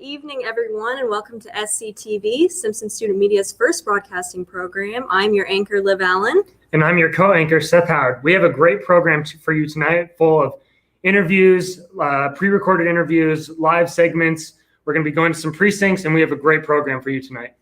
evening, everyone, and welcome to SCTV, Simpson Student Media's first broadcasting program. I'm your anchor, Liv Allen. And I'm your co-anchor, Seth Howard. We have a great program for you tonight, full of interviews, pre-recorded interviews, live segments. We're going to be going to some precincts, and we have a great program for you tonight.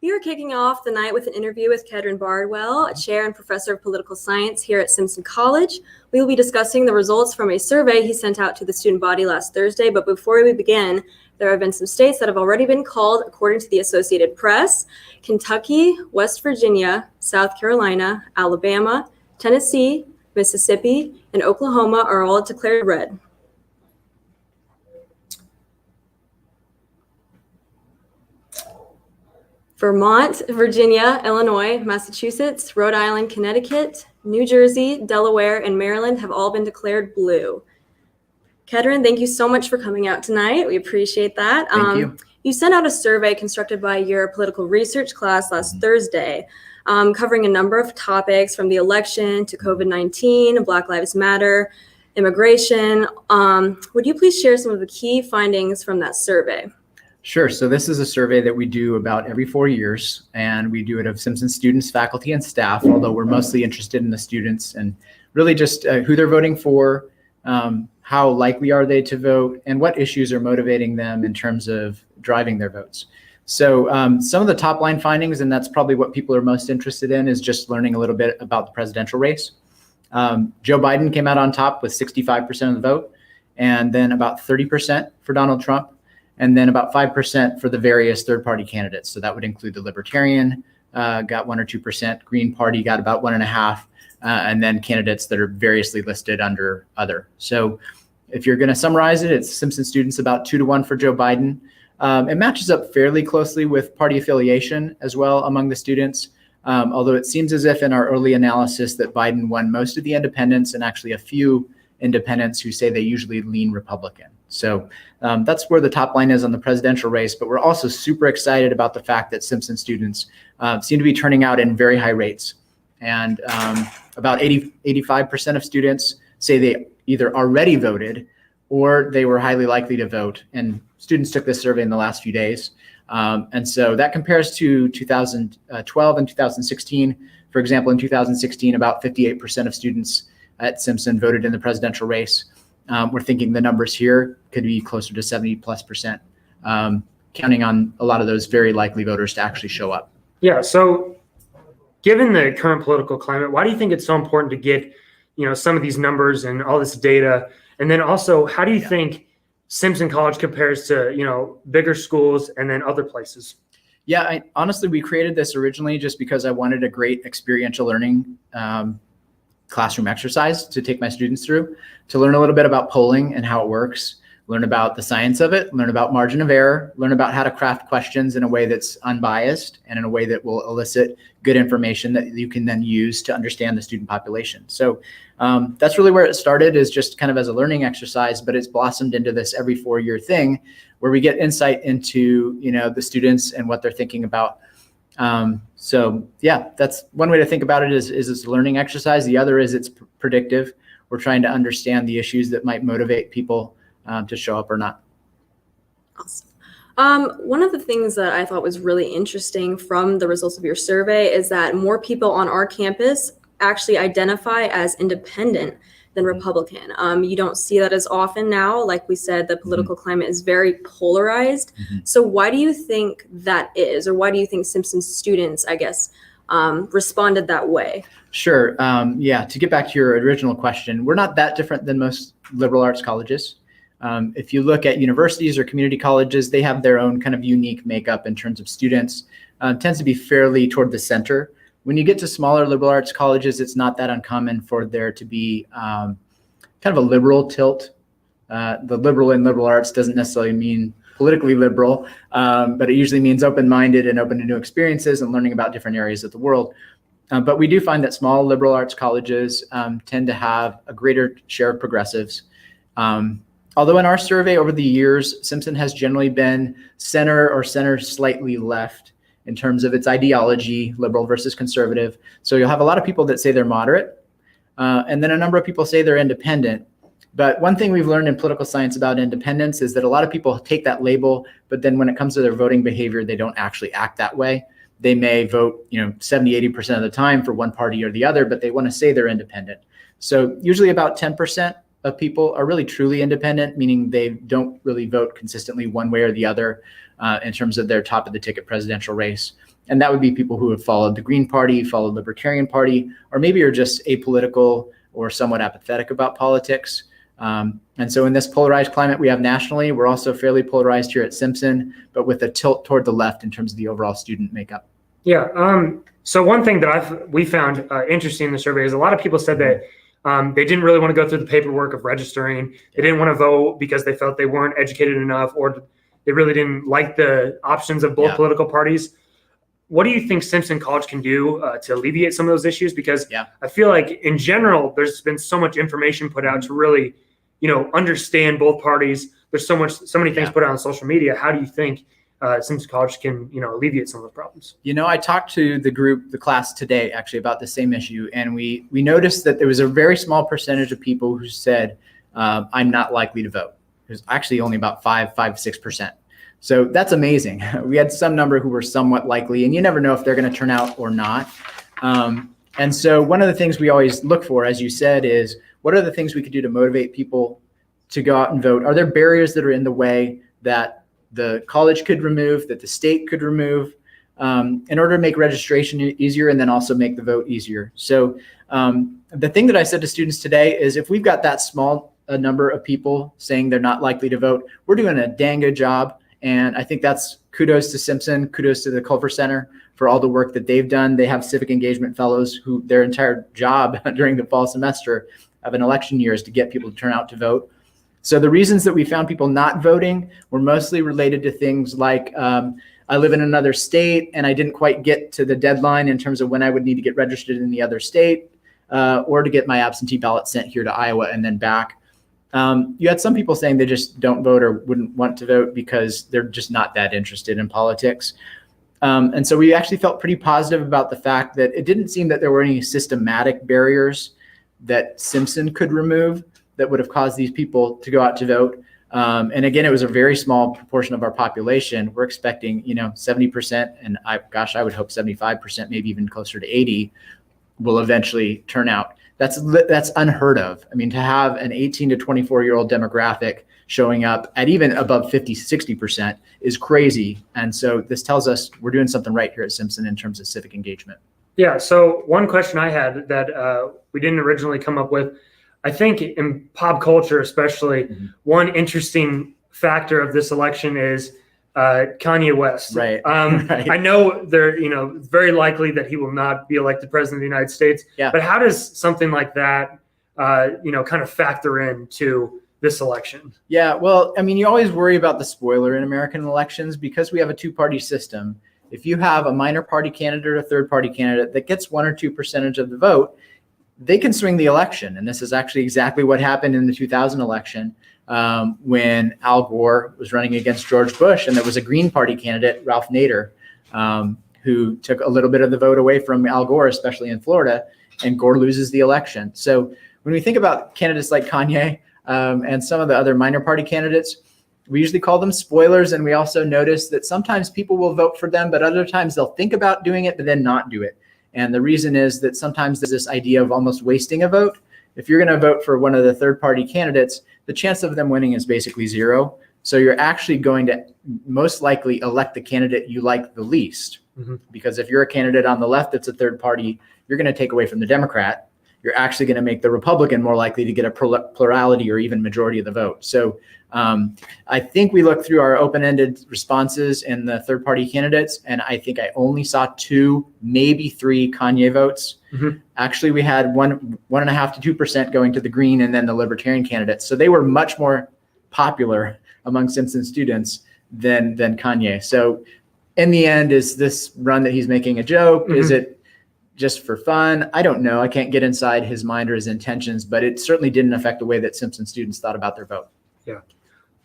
We are kicking off the night with an interview with Kedron Bardwell, a chair and professor of political science here at Simpson College. We will be discussing the results from a survey he sent out to the student body last Thursday. But before we begin, there have been some states that have already been called, according to the Associated Press. Kentucky, West Virginia, South Carolina, Alabama, Tennessee, Mississippi, and Oklahoma are all declared red. Vermont, Virginia, Illinois, Massachusetts, Rhode Island, Connecticut, New Jersey, Delaware, and Maryland have all been declared blue. Kedron, thank you so much for coming out tonight. We appreciate that. Thank you. You sent out a survey constructed by your political research class last Thursday, covering a number of topics from the election to COVID-19, Black Lives Matter, immigration. Would you please share some of the key findings from that survey? Sure. So this is a survey that we do about every 4 years, and we do it of Simpson students, faculty, and staff, although we're mostly interested in the students and really just who they're voting for, how likely are they to vote, and what issues are motivating them in terms of driving their votes. So some of the top line findings, and that's probably what people are most interested in, is just learning a little bit about the presidential race. Joe Biden came out on top with 65% of the vote, and then about 30% for Donald Trump, and then about 5% for the various third-party candidates. So that would include the Libertarian, got 1 or 2%, Green Party got about 1.5%, and then candidates that are variously listed under other. So if you're going to summarize it, it's Simpson students about 2-1 for Joe Biden. It matches up fairly closely with party affiliation as well among the students, although it seems as if in our early analysis that Biden won most of the independents and actually a few independents who say they usually lean Republican. So that's where the top line is on the presidential race. But we're also super excited about the fact that Simpson students seem to be turning out in very high rates. And about 85% of students say they either already voted or they were highly likely to vote. And students took this survey in the last few days. And so that compares to 2012 and 2016. For example, in 2016, about 58% of students at Simpson voted in the presidential race. We're thinking the numbers here could be closer to 70+%, counting on a lot of those very likely voters to actually show up. Yeah. So given the current political climate, why do you think it's so important to get, some of these numbers and all this data? And then also, how do you think Simpson College compares to, bigger schools and then other places? Yeah, honestly, we created this originally just because I wanted a great experiential learning classroom exercise to take my students through, to learn a little bit about polling and how it works, learn about the science of it, learn about margin of error, learn about how to craft questions in a way that's unbiased and in a way that will elicit good information that you can then use to understand the student population. So that's really where it started, is just kind of as a learning exercise, but it's blossomed into this every 4-year thing where we get insight into, the students and what they're thinking about. So yeah, that's one way to think about it, is it's a learning exercise. The other is it's predictive. We're trying to understand the issues that might motivate people to show up or not. Awesome. One of the things that I thought was really interesting from the results of your survey is that more people on our campus actually identify as independent than Republican. You don't see that as often now. Like we said, the political climate is very polarized. So why do you think that is? Or why do you think Simpson students, responded that way? Sure. To get back to your original question, we're not that different than most liberal arts colleges. If you look at universities or community colleges, they have their own kind of unique makeup in terms of students. Tends to be fairly toward the center. When you get to smaller liberal arts colleges, it's not that uncommon for there to be kind of a liberal tilt. The liberal in liberal arts doesn't necessarily mean politically liberal, but it usually means open-minded and open to new experiences and learning about different areas of the world. But we do find that small liberal arts colleges tend to have a greater share of progressives. Although in our survey over the years, Simpson has generally been center or center slightly left in terms of its ideology, liberal versus conservative. So you'll have a lot of people that say they're moderate, and then a number of people say they're independent. But one thing we've learned in political science about independence is that a lot of people take that label, but then when it comes to their voting behavior, they don't actually act that way. They may vote, 70, 80% of the time for one party or the other, but they want to say they're independent. So usually about 10% of people are really truly independent, meaning they don't really vote consistently one way or the other in terms of their top of the ticket presidential race. And that would be people who have followed the Green Party, followed the Libertarian Party, or maybe are just apolitical or somewhat apathetic about politics. And so in this polarized climate we have nationally, we're also fairly polarized here at Simpson, but with a tilt toward the left in terms of the overall student makeup. Yeah. So one thing that we found interesting in the survey is a lot of people said that they didn't really want to go through the paperwork of registering. They didn't want to vote because they felt they weren't educated enough, or they really didn't like the options of both political parties. What do you think Simpson College can do to alleviate some of those issues? Because I feel like in general, there's been so much information put out to really, understand both parties. There's so many things put out on social media. How do you think Simpson College can, alleviate some of those problems? I talked to the class today actually about the same issue, and we noticed that there was a very small percentage of people who said, I'm not likely to vote. It was actually only about 6%. So that's amazing. We had some number who were somewhat likely, and you never know if they're going to turn out or not. And so one of the things we always look for, as you said, is what are the things we could do to motivate people to go out and vote? Are there barriers that are in the way that the college could remove, that the state could remove, in order to make registration easier and then also make the vote easier? So the thing that I said to students today is if we've got that small a number of people saying they're not likely to vote, we're doing a dang good job. And I think that's kudos to Simpson, kudos to the Culver Center for all the work that they've done. They have civic engagement fellows who their entire job during the fall semester of an election year is to get people to turn out to vote. So the reasons that we found people not voting were mostly related to things like I live in another state and I didn't quite get to the deadline in terms of when I would need to get registered in the other state or to get my absentee ballot sent here to Iowa and then back. You had some people saying they just don't vote or wouldn't want to vote because they're just not that interested in politics. And so we actually felt pretty positive about the fact that it didn't seem that there were any systematic barriers that Simpson could remove that would have caused these people to go out to vote. And again, it was a very small proportion of our population. We're expecting, 70%, and I would hope 75%, maybe even closer to 80, will eventually turn out. That's unheard of. I mean, to have an 18 to 24-year-old demographic showing up at even above 50, 60% is crazy. And so this tells us we're doing something right here at Simpson in terms of civic engagement. Yeah. So one question I had that we didn't originally come up with, I think in pop culture, especially, one interesting factor of this election is Kanye West. Right. Right. I know it's very likely that he will not be elected president of the United States. Yeah. But how does something like that, kind of factor into this election? Yeah. Well, I mean, you always worry about the spoiler in American elections because we have a two-party system. If you have a minor party candidate or a third party candidate that gets 1 or 2% of the vote, they can swing the election. And this is actually exactly what happened in the 2000 election. When Al Gore was running against George Bush, and there was a Green Party candidate, Ralph Nader, who took a little bit of the vote away from Al Gore, especially in Florida, and Gore loses the election. So when we think about candidates like Kanye and some of the other minor party candidates, we usually call them spoilers. And we also notice that sometimes people will vote for them, but other times they'll think about doing it, but then not do it. And the reason is that sometimes there's this idea of almost wasting a vote. If you're going to vote for one of the third party candidates, the chance of them winning is basically zero. So you're actually going to most likely elect the candidate you like the least. Because if you're a candidate on the left that's a third party, you're going to take away from the Democrat. You're actually going to make the Republican more likely to get a plurality or even majority of the vote. So I think we looked through our open-ended responses in the third party candidates, and I think I only saw 2, maybe 3 Kanye votes. Actually, we had 1.5 to 2% going to the Green and then the Libertarian candidates. So they were much more popular among Simpson students than Kanye. So in the end, is this run that he's making a joke? Is it just for fun? I don't know. I can't get inside his mind or his intentions, but it certainly didn't affect the way that Simpson students thought about their vote. Yeah.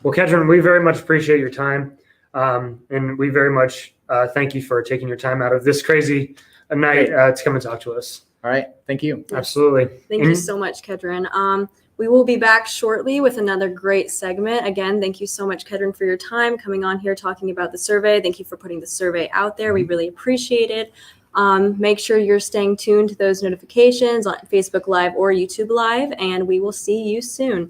Well, Kedron, we very much appreciate your time. And we very much thank you for taking your time out of this crazy night to come and talk to us. All right. Thank you. Absolutely. Thank you so much, Kedron. We will be back shortly with another great segment. Again, thank you so much, Kedron, for your time coming on here talking about the survey. Thank you for putting the survey out there. We really appreciate it. Make sure you're staying tuned to those notifications on Facebook Live or YouTube Live, and we will see you soon.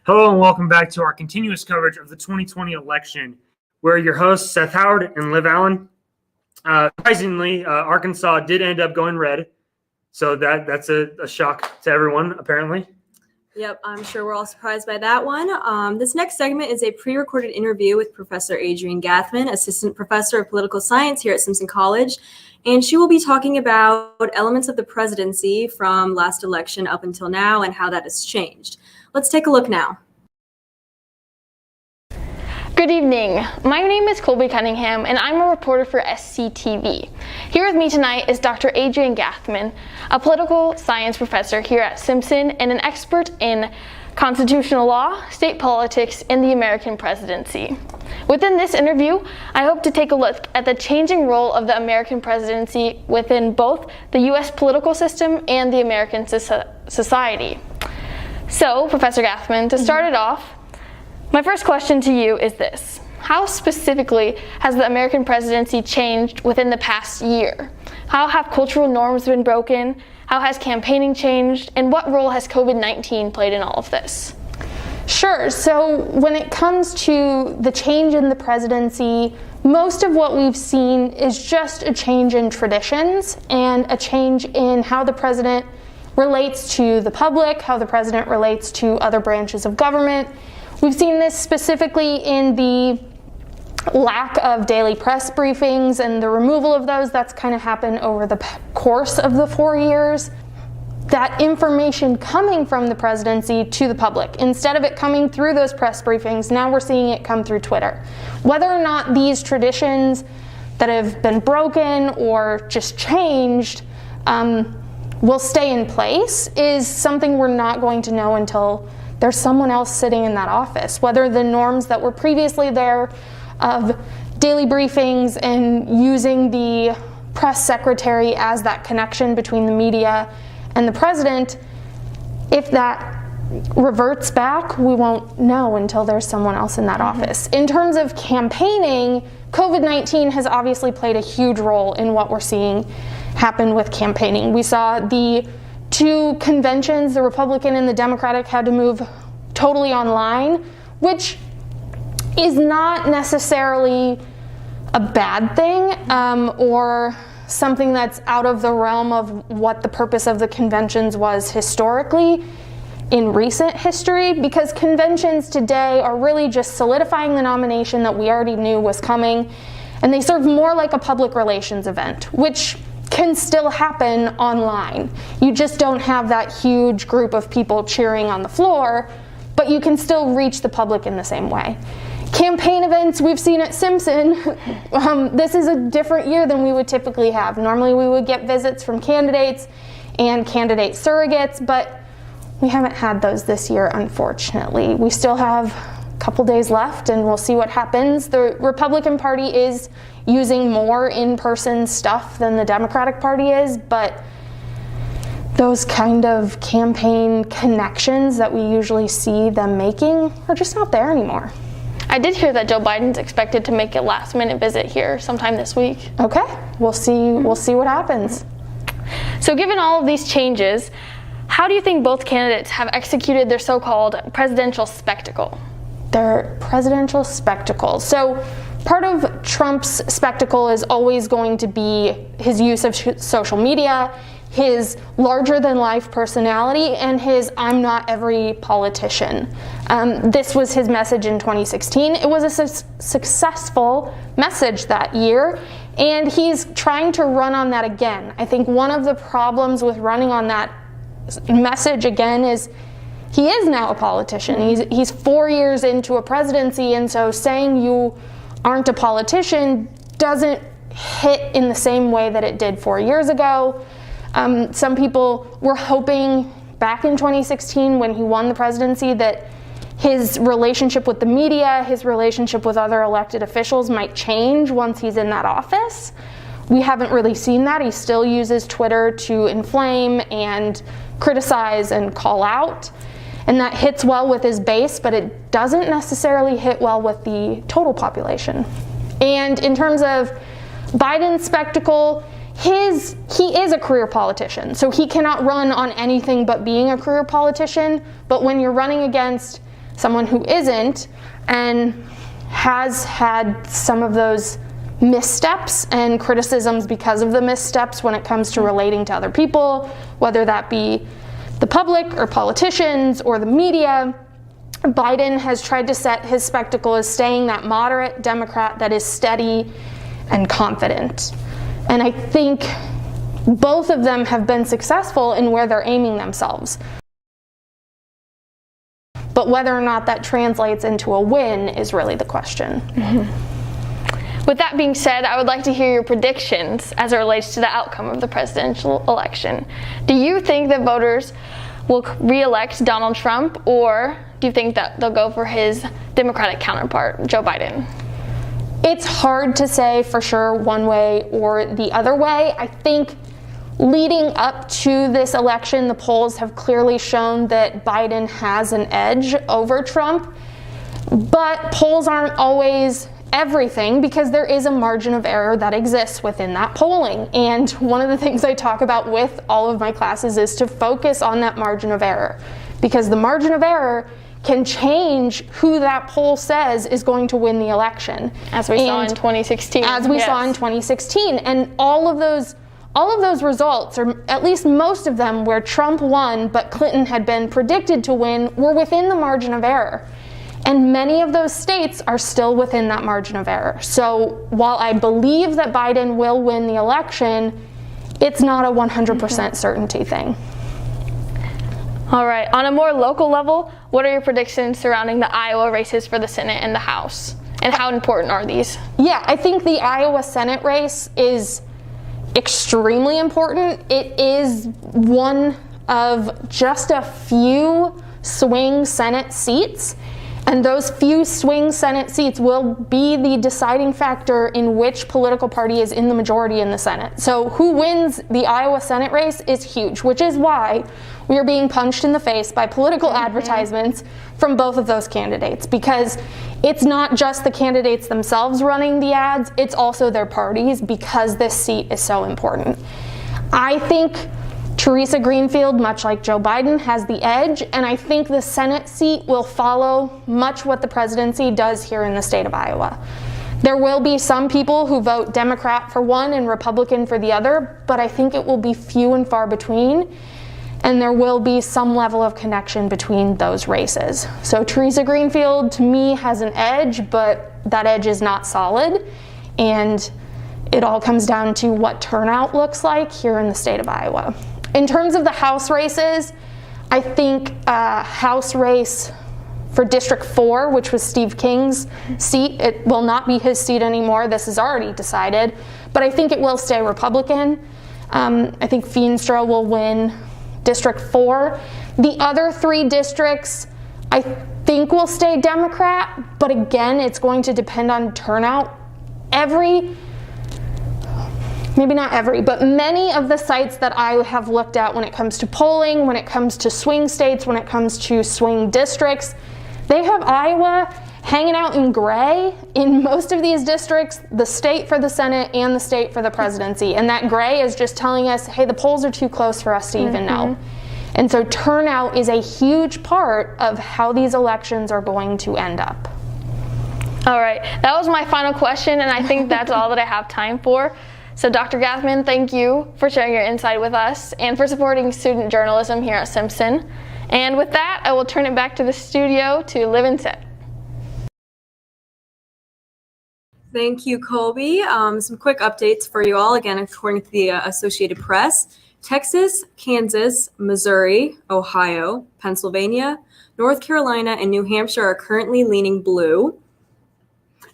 Hello and welcome back to our continuous coverage of the 2020 election. We're your hosts, Seth Howard and Liv Allen. Surprisingly, Arkansas did end up going red, so that's a shock to everyone, apparently. Yep, I'm sure we're all surprised by that one. This next segment is a pre-recorded interview with Professor Adrienne Gathman, Assistant Professor of Political Science here at Simpson College, and she will be talking about elements of the presidency from last election up until now and how that has changed. Let's take a look now. Good evening. My name is Colby Cunningham, and I'm a reporter for SCTV. Here with me tonight is Dr. Adrienne Gathman, a political science professor here at Simpson and an expert in constitutional law, state politics, and the American presidency. Within this interview, I hope to take a look at the changing role of the American presidency within both the U.S. political system and the American society. So, Professor Gathman, to start it off, my first question to you is this. How specifically has the American presidency changed within the past year? How have cultural norms been broken? How has campaigning changed? And what role has COVID-19 played in all of this? Sure. So when it comes to the change in the presidency, most of what we've seen is just a change in traditions and a change in how the president relates to the public, how the president relates to other branches of government. We've seen this specifically in the lack of daily press briefings and the removal of those. That's kind of happened over the course of the 4 years. That information coming from the presidency to the public, instead of it coming through those press briefings, now we're seeing it come through Twitter. Whether or not these traditions that have been broken or just changed will stay in place is something we're not going to know until there's someone else sitting in that office. Whether the norms that were previously there of daily briefings and using the press secretary as that connection between the media and the president, if that reverts back, we won't know until there's someone else in that office. In terms of campaigning, COVID-19 has obviously played a huge role in what we're seeing happen with campaigning. We saw the two conventions, the Republican and the Democratic, had to move totally online, which is not necessarily a bad thing or something that's out of the realm of what the purpose of the conventions was historically in recent history, because conventions today are really just solidifying the nomination that we already knew was coming, and they serve more like a public relations event, which can still happen online. You just don't have that huge group of people cheering on the floor, but you can still reach the public in the same way. Campaign events we've seen at Simpson, this is a different year than we would typically have. Normally we would get visits from candidates and candidate surrogates, but we haven't had those this year, unfortunately. We still have a couple days left and we'll see what happens. The Republican Party is using more in-person stuff than the Democratic Party is, but those kind of campaign connections that we usually see them making are just not there anymore. I did hear that Joe Biden's expected to make a last-minute visit here sometime this week. Okay, we'll see what happens. So given all of these changes, how do you think both candidates have executed their so-called presidential spectacle? Their presidential spectacle. So part of Trump's spectacle is always going to be his use of social media, his larger-than-life personality, and his "I'm not every politician." This was his message in 2016. It was a successful message that year, and he's trying to run on that again. I think one of the problems with running on that message again is he is now a politician. He's 4 years into a presidency, and so saying you aren't a politician doesn't hit in the same way that it did 4 years ago. Some people were hoping back in 2016 when he won the presidency that his relationship with the media, his relationship with other elected officials might change once he's in that office. We haven't really seen that. He still uses Twitter to inflame and criticize and call out. And that hits well with his base, but it doesn't necessarily hit well with the total population. And in terms of Biden's spectacle, he is a career politician, so he cannot run on anything but being a career politician. But when you're running against someone who isn't and has had some of those missteps and criticisms because of the missteps when it comes to relating to other people, whether that be the public or politicians or the media. Biden has tried to set his spectacle as staying that moderate Democrat that is steady and confident. And I think both of them have been successful in where they're aiming themselves. But whether or not that translates into a win is really the question. With that being said, I would like to hear your predictions as it relates to the outcome of the presidential election. Do you think that voters will re-elect Donald Trump, or do you think that they'll go for his Democratic counterpart, Joe Biden? It's hard to say for sure one way or the other way. I think leading up to this election, the polls have clearly shown that Biden has an edge over Trump, but polls aren't always everything because there is a margin of error that exists within that polling. And one of the things I talk about with all of my classes is to focus on that margin of error, because the margin of error can change who that poll says is going to win the election. As we saw in 2016. As we saw in 2016. And all of those results, or at least most of them where Trump won but Clinton had been predicted to win, were within the margin of error. And many of those states are still within that margin of error. So while I believe that Biden will win the election, it's not a 100% certainty thing. All right, on a more local level, what are your predictions surrounding the Iowa races for the Senate and the House? And how important are these? Yeah, I think the Iowa Senate race is extremely important. It is one of just a few swing Senate seats. And those few swing Senate seats will be the deciding factor in which political party is in the majority in the Senate. So who wins the Iowa Senate race is huge, which is why we are being punched in the face by political advertisements from both of those candidates, because it's not just the candidates themselves running the ads, it's also their parties, because this seat is so important. I think Teresa Greenfield, much like Joe Biden, has the edge, and I think the Senate seat will follow much what the presidency does here in the state of Iowa. There will be some people who vote Democrat for one and Republican for the other, but I think it will be few and far between, and there will be some level of connection between those races. So Teresa Greenfield, to me, has an edge, but that edge is not solid, and it all comes down to what turnout looks like here in the state of Iowa. In terms of the House races, I think House race for District 4, which was Steve King's seat, it will not be his seat anymore. This is already decided, but I think it will stay Republican. I think Feenstra will win District 4. The other 3 districts, I think will stay Democrat, but again, it's going to depend on turnout. Maybe not every, but many of the sites that I have looked at when it comes to polling, when it comes to swing states, when it comes to swing districts, they have Iowa hanging out in gray in most of these districts, the state for the Senate and the state for the presidency. And that gray is just telling us, hey, the polls are too close for us to even know. And so turnout is a huge part of how these elections are going to end up. All right, that was my final question, and I think that's all that I have time for. So Dr. Gathman, thank you for sharing your insight with us and for supporting student journalism here at Simpson. And with that, I will turn it back to the studio to Live and Sit. Thank you, Colby. Some quick updates for you all. Again, according to the Associated Press, Texas, Kansas, Missouri, Ohio, Pennsylvania, North Carolina, and New Hampshire are currently leaning blue.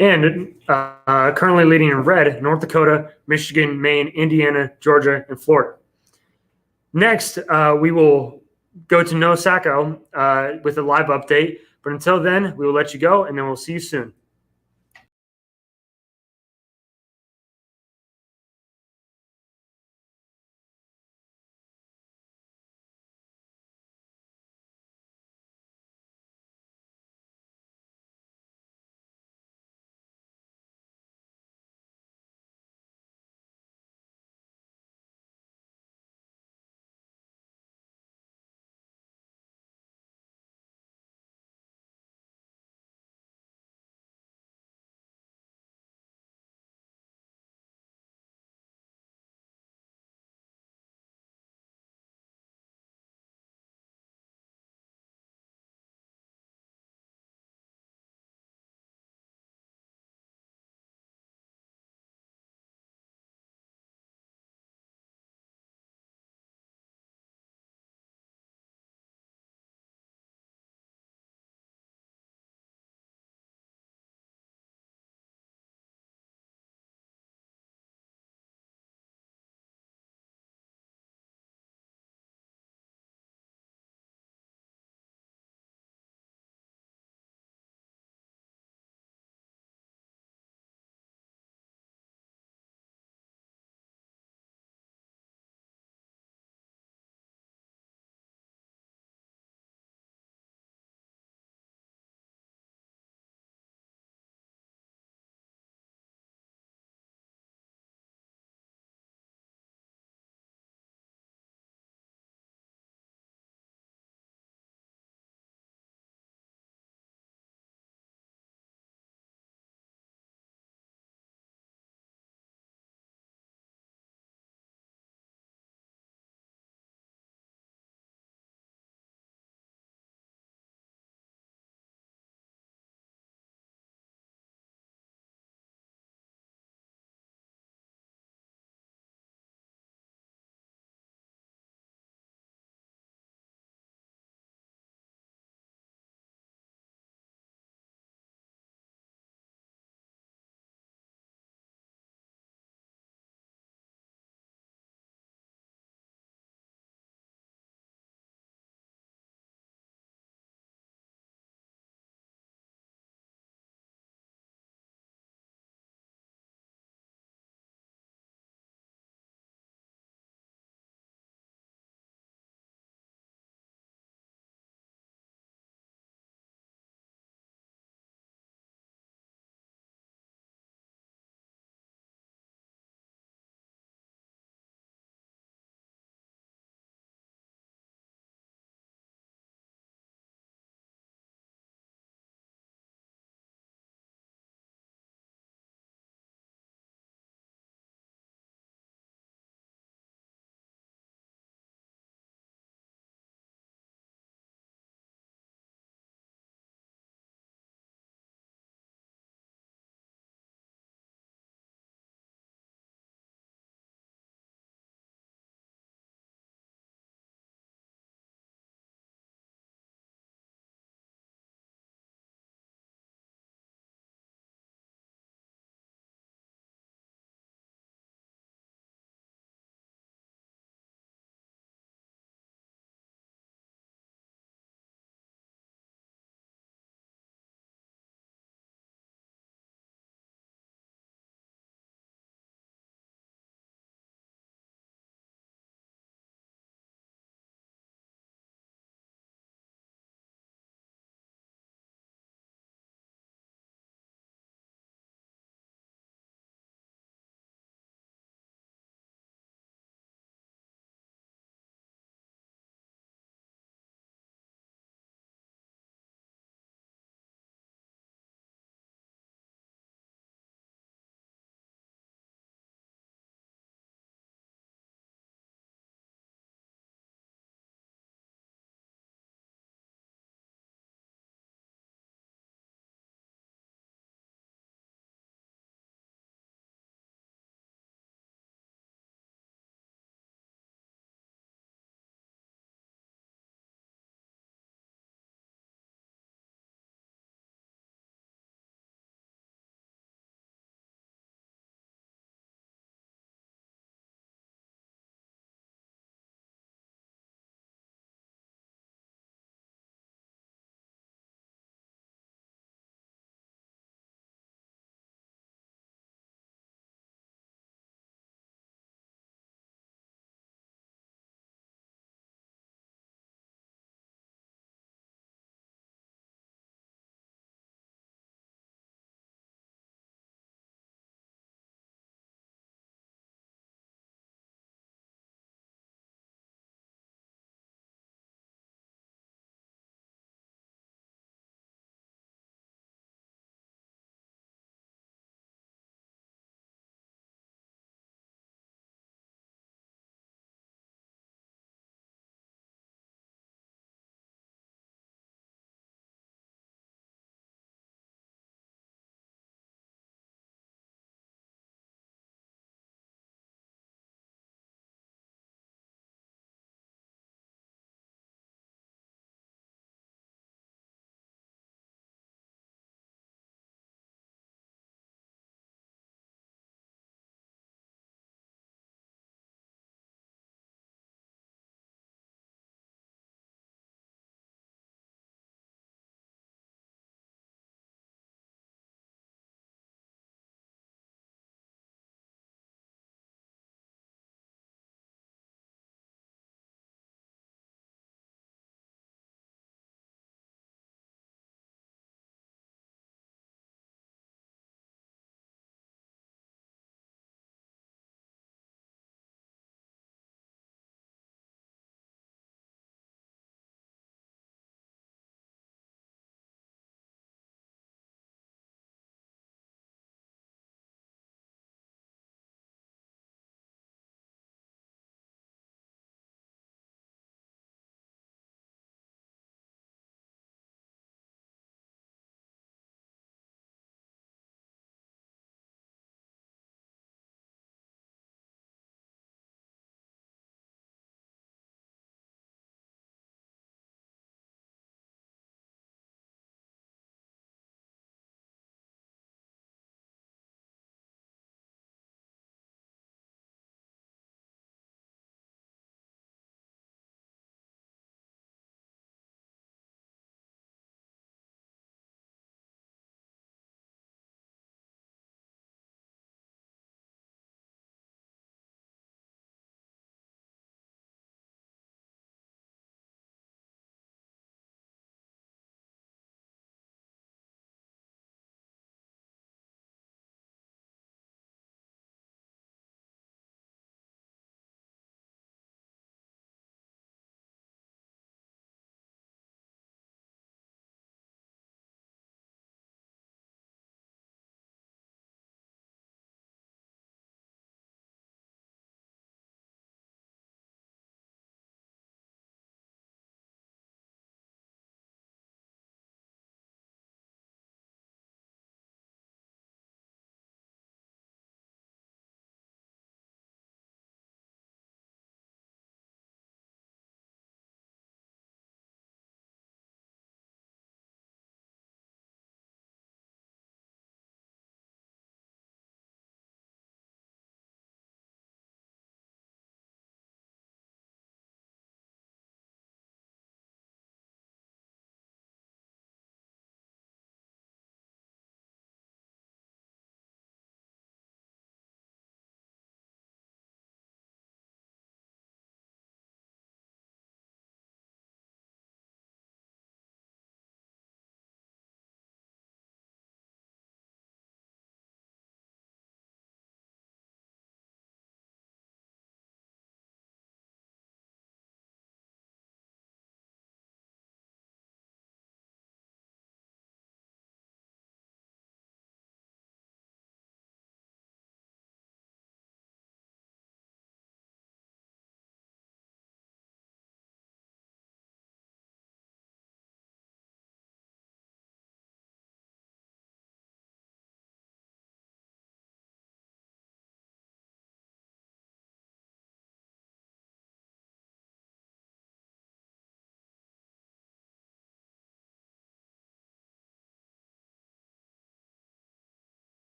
And currently leading in red, North Dakota, Michigan, Maine, Indiana, Georgia, and Florida. Next, we will go to No Sacco with a live update. But until then, we will let you go, and then we'll see you soon.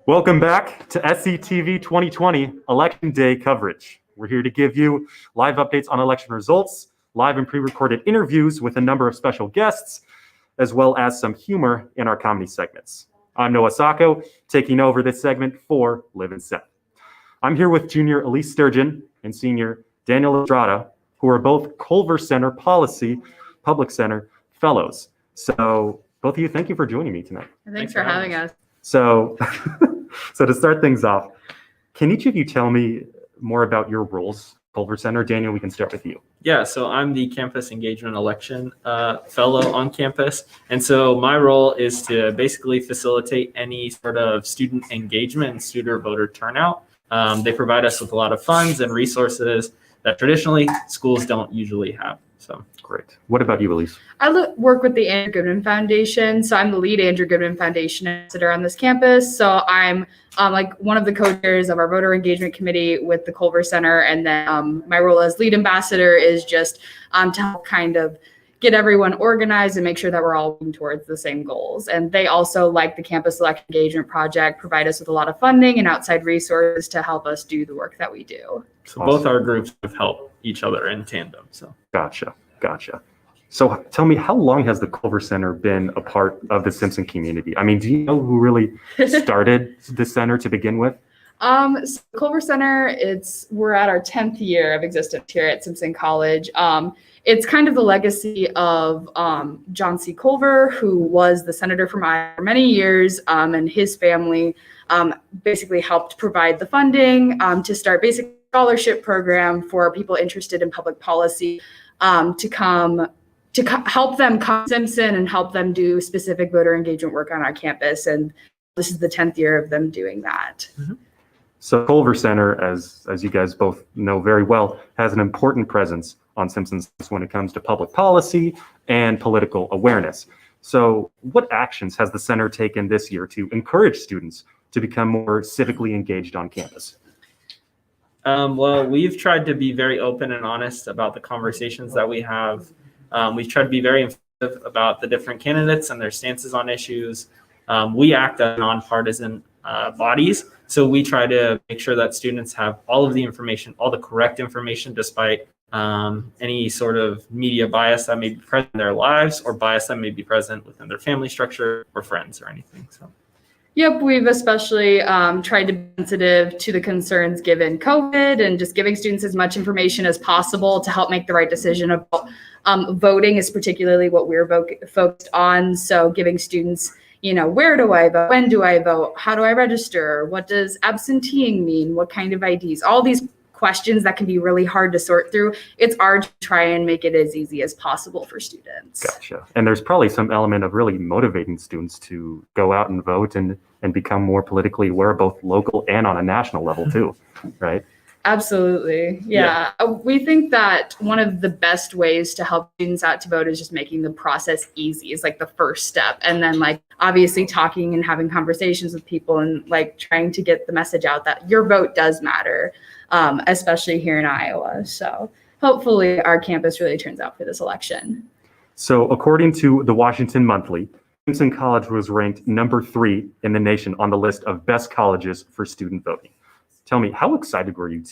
Welcome back to SCTV 2020 Election Day coverage. We're here to give you live updates on election results, live and pre-recorded interviews with a number of special guests, as well as some humor in our comedy segments. I'm Noah Sacco, taking over this segment for Live and Set. I'm here with Junior Elise Sturgeon and Senior Daniel Estrada, who are both Culver Center Policy Public Center Fellows. So both of you, thank you for joining me tonight. Thanks for having us. So, so to start things off, can each of you tell me more about your roles, Culver Center? Daniel, we can start with you. Yeah, so I'm the Campus Engagement Election Fellow on campus. And so my role is to basically facilitate any sort of student engagement and student voter turnout. They provide us with a lot of funds and resources that traditionally schools don't usually have. So great. What about you, Elise? I work with the Andrew Goodman Foundation. So I'm the lead Andrew Goodman Foundation ambassador on this campus. So I'm like one of the co-chairs of our voter engagement committee with the Culver Center. And then my role as lead ambassador is just to help kind of get everyone organized and make sure that we're all working towards the same goals. And they also, like the Campus Election Engagement Project, provide us with a lot of funding and outside resources to help us do the work that we do. So both our groups have helped each other in tandem. So Gotcha. So tell me, how long has the Culver Center been a part of the Simpson community? I mean, do you know who really started the center to begin with? So Culver Center, we're at our 10th year of existence here at Simpson College. It's kind of the legacy of John C. Culver, who was the senator from Iowa for many years, and his family basically helped provide the funding to start basic scholarship program for people interested in public policy to help them come to Simpson and help them do specific voter engagement work on our campus. And this is the 10th year of them doing that. Mm-hmm. So Culver Center, as you guys both know very well, has an important presence on Simpson's when it comes to public policy and political awareness. So what actions has the center taken this year to encourage students to become more civically engaged on campus? Well, we've tried to be very open and honest about the conversations that we have. We've tried to be very informative about the different candidates and their stances on issues. We act as nonpartisan bodies, so we try to make sure that students have all of the information, all the correct information, despite any sort of media bias that may be present in their lives or bias that may be present within their family structure or friends or anything. So. Yep, we've especially tried to be sensitive to the concerns given COVID and just giving students as much information as possible to help make the right decision about voting is particularly what we're focused on. So giving students, where do I vote? When do I vote? How do I register? What does absenteeing mean? What kind of IDs? All these questions that can be really hard to sort through. It's our to try and make it as easy as possible for students. Gotcha. And there's probably some element of really motivating students to go out and vote and become more politically aware, both local and on a national level too, right? Absolutely. Yeah. We think that one of the best ways to help students out to vote is just making the process easy is like the first step. And then obviously talking and having conversations with people and trying to get the message out that your vote does matter, especially here in Iowa. So hopefully our campus really turns out for this election. So according to the Washington Monthly, Simpson College was ranked number 3 in the nation on the list of best colleges for student voting. Tell me, how excited were you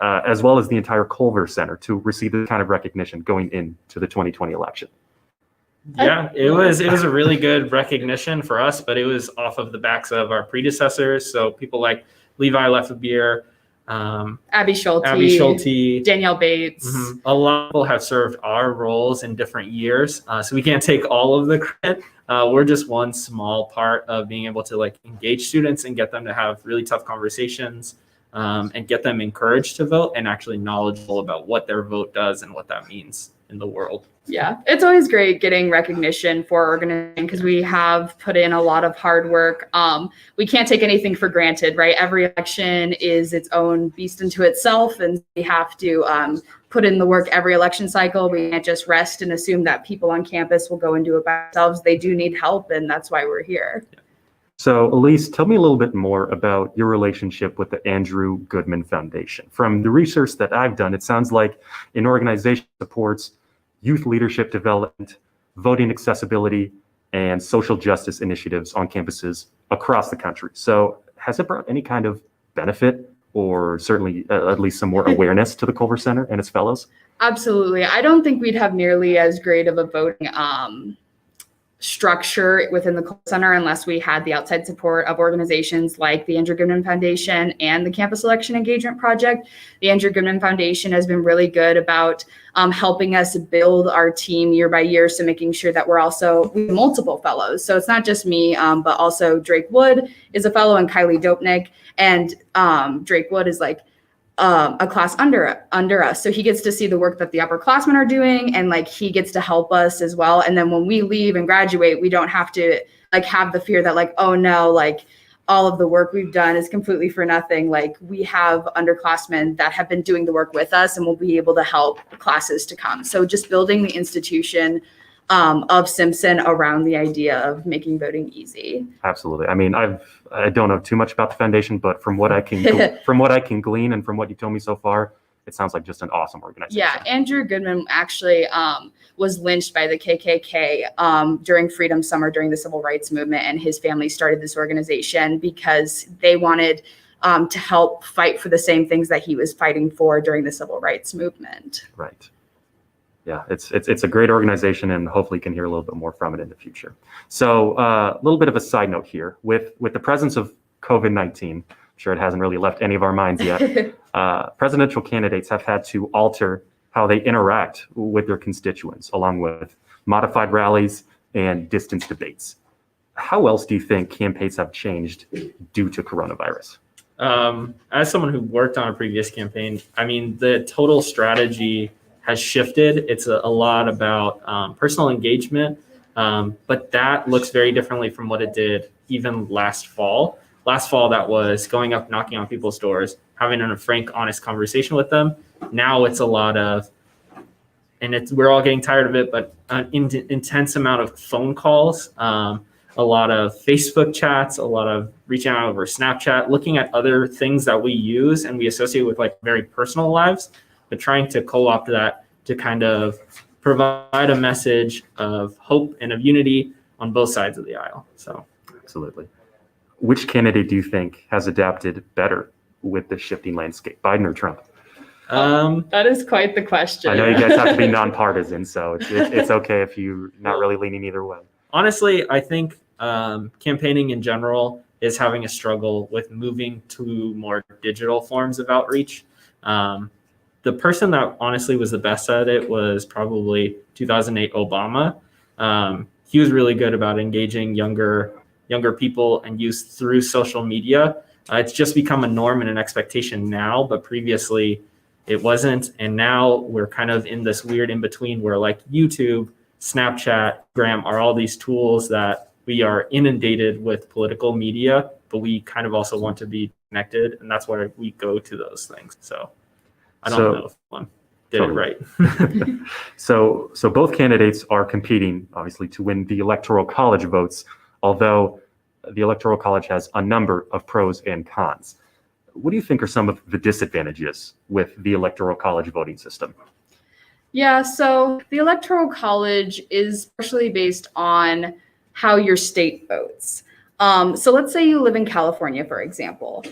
as well as the entire Culver Center, to receive this kind of recognition going into the 2020 election? Yeah, it was a really good recognition for us, but it was off of the backs of our predecessors. So people like Levi Lefebvre, Abby Schulte, Danielle Bates. Mm-hmm. A lot of people have served our roles in different years, so we can't take all of the credit. We're just one small part of being able to engage students and get them to have really tough conversations and get them encouraged to vote and actually knowledgeable about what their vote does and what that means in the world. Yeah, it's always great getting recognition for organizing because we have put in a lot of hard work. We can't take anything for granted, right? Every election is its own beast unto itself, and we have to put in the work every election cycle. We can't just rest and assume that people on campus will go and do it by themselves. They do need help, and that's why we're here. So Elise, tell me a little bit more about your relationship with the Andrew Goodman Foundation. From the research that I've done, it sounds like an organization supports youth leadership development, voting accessibility, and social justice initiatives on campuses across the country. So has it brought any kind of benefit or certainly at least some more awareness to the Culver Center and its fellows? Absolutely. I don't think we'd have nearly as great of a voting structure within the Culver Center unless we had the outside support of organizations like the Andrew Goodman Foundation and the Campus Election Engagement Project. The Andrew Goodman Foundation has been really good about helping us build our team year by year, so making sure that we have multiple fellows. So it's not just me, but also Drake Wood is a fellow and Kylie Dopnik. And Drake Wood is like a class under us. So he gets to see the work that the upperclassmen are doing, and like he gets to help us as well. And then when we leave and graduate, we don't have to like have the fear that like, oh no, like all of the work we've done is completely for nothing. Like we have underclassmen that have been doing the work with us and will be able to help classes to come. So just building the institution of Simpson around the idea of making voting easy. Absolutely. I mean, I don't know too much about the foundation, but from what I can glean and from what you told me so far, it sounds like just an awesome organization. Yeah, Andrew Goodman actually was lynched by the KKK during Freedom Summer during the Civil Rights Movement, and his family started this organization because they wanted to help fight for the same things that he was fighting for during the Civil Rights Movement. Right. Yeah, it's a great organization, and hopefully can hear a little bit more from it in the future. So a little bit of a side note here. With the presence of COVID-19, I'm sure it hasn't really left any of our minds yet, presidential candidates have had to alter how they interact with their constituents, along with modified rallies and distance debates. How else do you think campaigns have changed due to coronavirus? As someone who worked on a previous campaign, I mean, the total strategy has shifted. It's a lot about personal engagement, but that looks very differently from what it did even last fall. Last fall, that was going up, knocking on people's doors, having a frank, honest conversation with them. Now it's a lot of, and we're all getting tired of it, but an intense amount of phone calls, a lot of Facebook chats, a lot of reaching out over Snapchat, looking at other things that we use and we associate with like very personal lives, but trying to co-opt that to kind of provide a message of hope and of unity on both sides of the aisle. So, absolutely. Which candidate do you think has adapted better with the shifting landscape, Biden or Trump? That is quite the question. I know you guys have to be nonpartisan, so it's okay if you're not really leaning either way. Honestly, I think campaigning in general is having a struggle with moving to more digital forms of outreach. The person that honestly was the best at it was probably 2008 Obama. He was really good about engaging younger people and youth through social media. It's just become a norm and an expectation now, but previously it wasn't. And now we're kind of in this weird in between where like YouTube, Snapchat, Instagram are all these tools that we are inundated with political media, but we kind of also want to be connected. And that's why we go to those things. So I don't know if one did it right. So both candidates are competing, obviously, to win the Electoral College votes, although the Electoral College has a number of pros and cons. What do you think are some of the disadvantages with the Electoral College voting system? Yeah, so the Electoral College is partially based on how your state votes. So let's say you live in California, for example.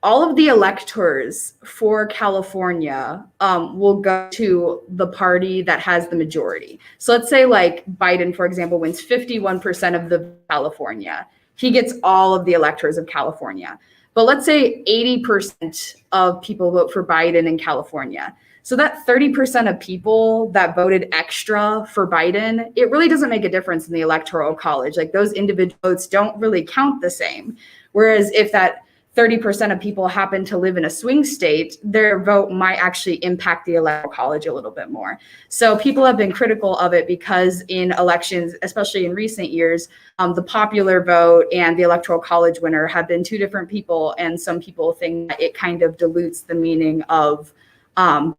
All of the electors for California will go to the party that has the majority. So let's say like Biden, for example, wins 51% of the California. He gets all of the electors of California. But let's say 80% of people vote for Biden in California. So that 30% of people that voted extra for Biden, it really doesn't make a difference in the Electoral College. Like those individual votes don't really count the same. Whereas if that 30% of people happen to live in a swing state, their vote might actually impact the Electoral College a little bit more. So people have been critical of it because in elections, especially in recent years, the popular vote and the Electoral College winner have been two different people. And some people think that it kind of dilutes the meaning of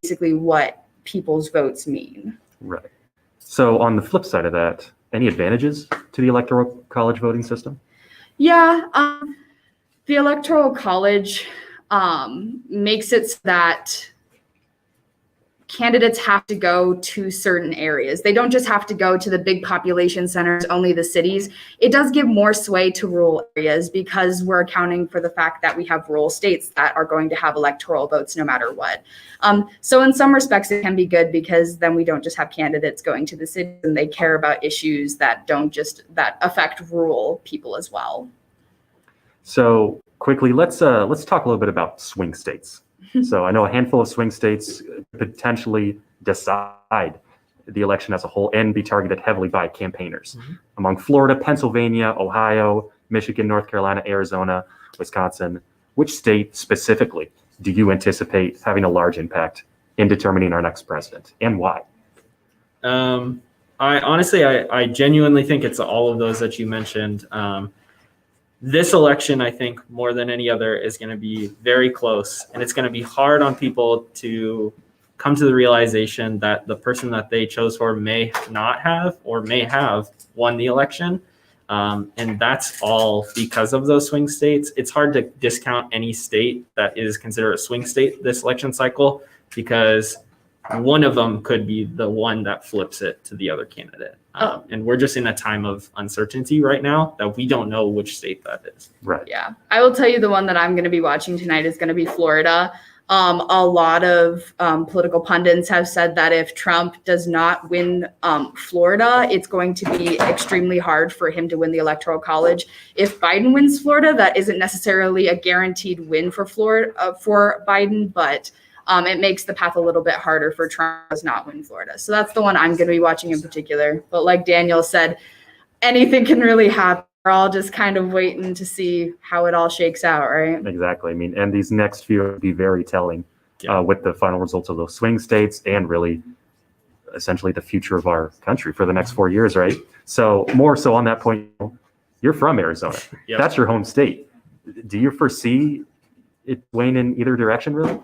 basically what people's votes mean. Right. So on the flip side of that, any advantages to the Electoral College voting system? Yeah. The Electoral College makes it so that candidates have to go to certain areas. They don't just have to go to the big population centers, only the cities. It does give more sway to rural areas because we're accounting for the fact that we have rural states that are going to have electoral votes no matter what. So in some respects, it can be good because then we don't just have candidates going to the cities and they care about issues that that affect rural people as well. So quickly, let's talk a little bit about swing states. So I know a handful of swing states potentially decide the election as a whole and be targeted heavily by campaigners. Among Florida, Pennsylvania, Ohio, Michigan, North Carolina, Arizona, Wisconsin, which state specifically do you anticipate having a large impact in determining our next president, and why? I genuinely think it's all of those that you mentioned. This election, I think, more than any other, is going to be very close, and it's going to be hard on people to come to the realization that the person that they chose for may not have or may have won the election. And that's all because of those swing states. It's hard to discount any state that is considered a swing state this election cycle because one of them could be the one that flips it to the other candidate. And we're just in a time of uncertainty right now that we don't know which state that is. Right. Yeah, I will tell you the one that I'm going to be watching tonight is going to be Florida. A lot of political pundits have said that if Trump does not win Florida, it's going to be extremely hard for him to win the Electoral College. If Biden wins Florida, that isn't necessarily a guaranteed win for Florida for Biden, but it makes the path a little bit harder for Trump does not win Florida. So that's the one I'm going to be watching in particular. But like Daniel said, anything can really happen. We're all just kind of waiting to see how it all shakes out, right? Exactly. I mean, and these next few will be very telling with the final results of those swing states and really essentially the future of our country for the next 4 years, right? So more so on that point, you're from Arizona. Yep. That's your home state. Do you foresee it swaying in either direction, really?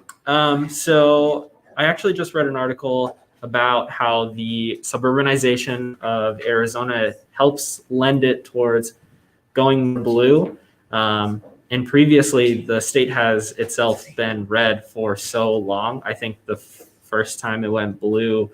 So I actually just read an article about how the suburbanization of Arizona helps lend it towards going blue. And previously, the state has itself been red for so long. I think the first time it went blue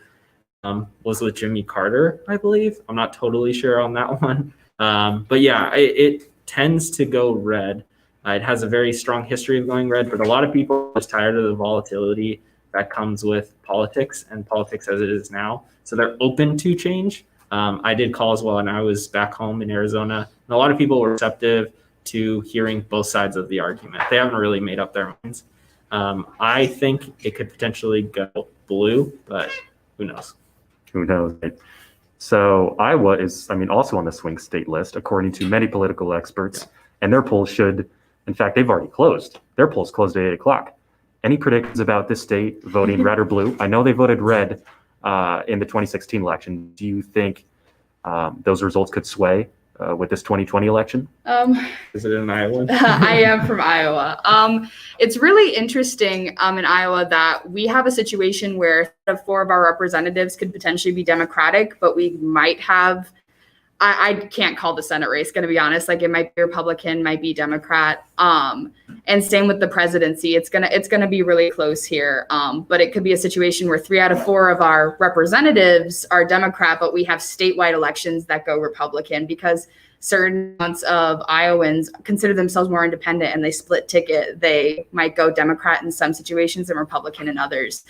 was with Jimmy Carter, I believe. I'm not totally sure on that one. But yeah, it tends to go red. It has a very strong history of going red, but a lot of people are just tired of the volatility that comes with politics and politics as it is now. So they're open to change. I did calls when I was back home in Arizona, and a lot of people were receptive to hearing both sides of the argument. They haven't really made up their minds. I think it could potentially go blue, but who knows? Who knows? So Iowa is, also on the swing state list, according to many political experts, and their polls should, in fact, they've already closed. Their polls closed at 8 o'clock. Any predictions about this state voting red or blue? I know they voted red in the 2016 election. Do you think those results could sway with this 2020 election? Is it in Iowa? I am from Iowa. It's really interesting in Iowa that we have a situation where 4 of our representatives could potentially be Democratic, but we might have, I can't call the Senate race, going to be honest. Like it might be Republican, might be Democrat. And same with the presidency. It's gonna be really close here. But it could be a situation where 3 out of 4 of our representatives are Democrat, but we have statewide elections that go Republican because certain amounts of Iowans consider themselves more independent and they split ticket. They might go Democrat in some situations and Republican in others.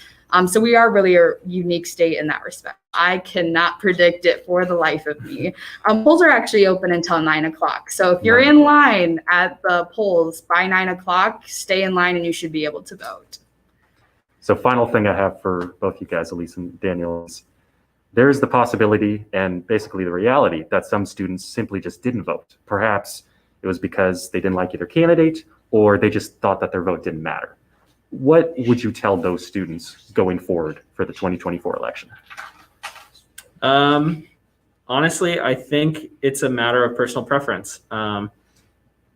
So we are really a unique state in that respect. I cannot predict it for the life of me. Polls are actually open until 9 o'clock. So if you're in line at the polls by 9 o'clock, stay in line and you should be able to vote. So final thing I have for both you guys, Elise and Daniel, is there's the possibility and basically the reality that some students simply just didn't vote. Perhaps it was because they didn't like either candidate or they just thought that their vote didn't matter. What would you tell those students going forward for the 2024 election? Honestly, I think it's a matter of personal preference. A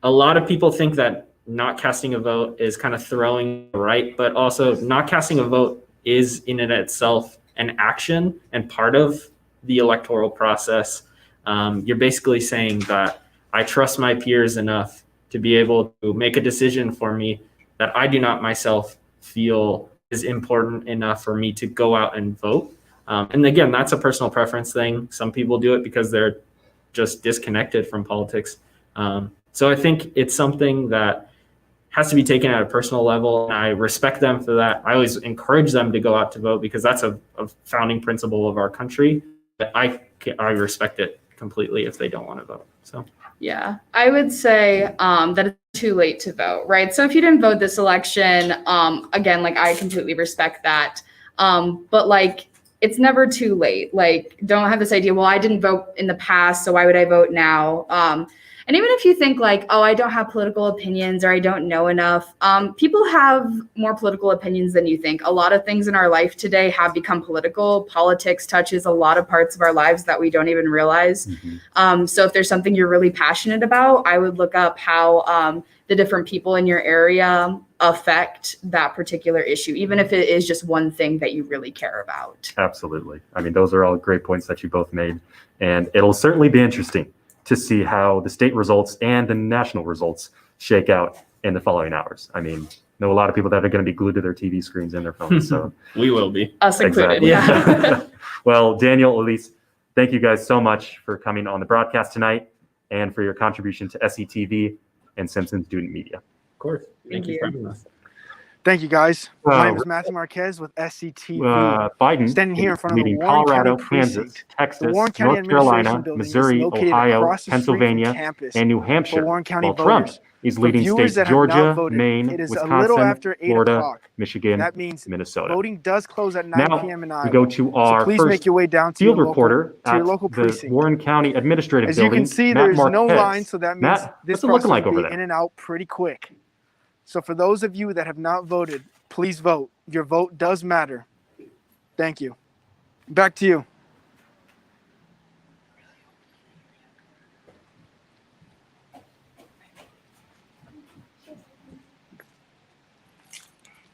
lot of people think that not casting a vote is kind of throwing right, but also not casting a vote is in and itself an action and part of the electoral process. You're basically saying that I trust my peers enough to be able to make a decision for me that I do not myself feel is important enough for me to go out and vote. And again, that's a personal preference thing. Some people do it because they're just disconnected from politics. So I think it's something that has to be taken at a personal level, and I respect them for that. I always encourage them to go out to vote because that's a founding principle of our country. But I respect it completely if they don't want to vote. So Yeah, I would say that it's too late to vote, right? So if you didn't vote this election, again, like I completely respect that. But like it's never too late. Like don't have this idea, well, I didn't vote in the past, so why would I vote now? And even if you think like, oh, I don't have political opinions or I don't know enough, people have more political opinions than you think. A lot of things in our life today have become political. Politics touches a lot of parts of our lives that we don't even realize. So if there's something you're really passionate about, I would look up how the different people in your area affect that particular issue, even if it is just one thing that you really care about. Absolutely. I mean, those are all great points that you both made. And it'll certainly be interesting to see how the state results and the national results shake out in the following hours. I mean, know a lot of people that are going to be glued to their TV screens and their phones. So we will be. Us included. Exactly. Yeah. Well, Daniel, Elise, thank you guys so much for coming on the broadcast tonight and for your contribution to SCTV and Simpson Student Media. Of course. Thank you for having us. Thank you, guys. My name is Matthew Marquez with SCTV. Biden Standing here in front of the leading Warren Colorado, County Kansas, precinct. Texas, The Warren County North Carolina, Administration Building Missouri, is located Ohio, across the street from Pennsylvania, campus and New for Hampshire, Warren County while Trump voters. is For leading viewers states that have not Georgia, voted, Maine, it is a Wisconsin, little after 8 Florida, o'clock. Michigan, That means Minnesota. voting does close at 9 Now p.m. in we Iowa. go to our So please first make your way down to field your reporter at local the precinct. Warren County Administrative As you Building, can see, Matt there's no Marquez. line, so that means Matt, this what's it looking process like will over be there? in and out pretty quick. So for those of you that have not voted, please vote. Your vote does matter. Thank you. Back to you.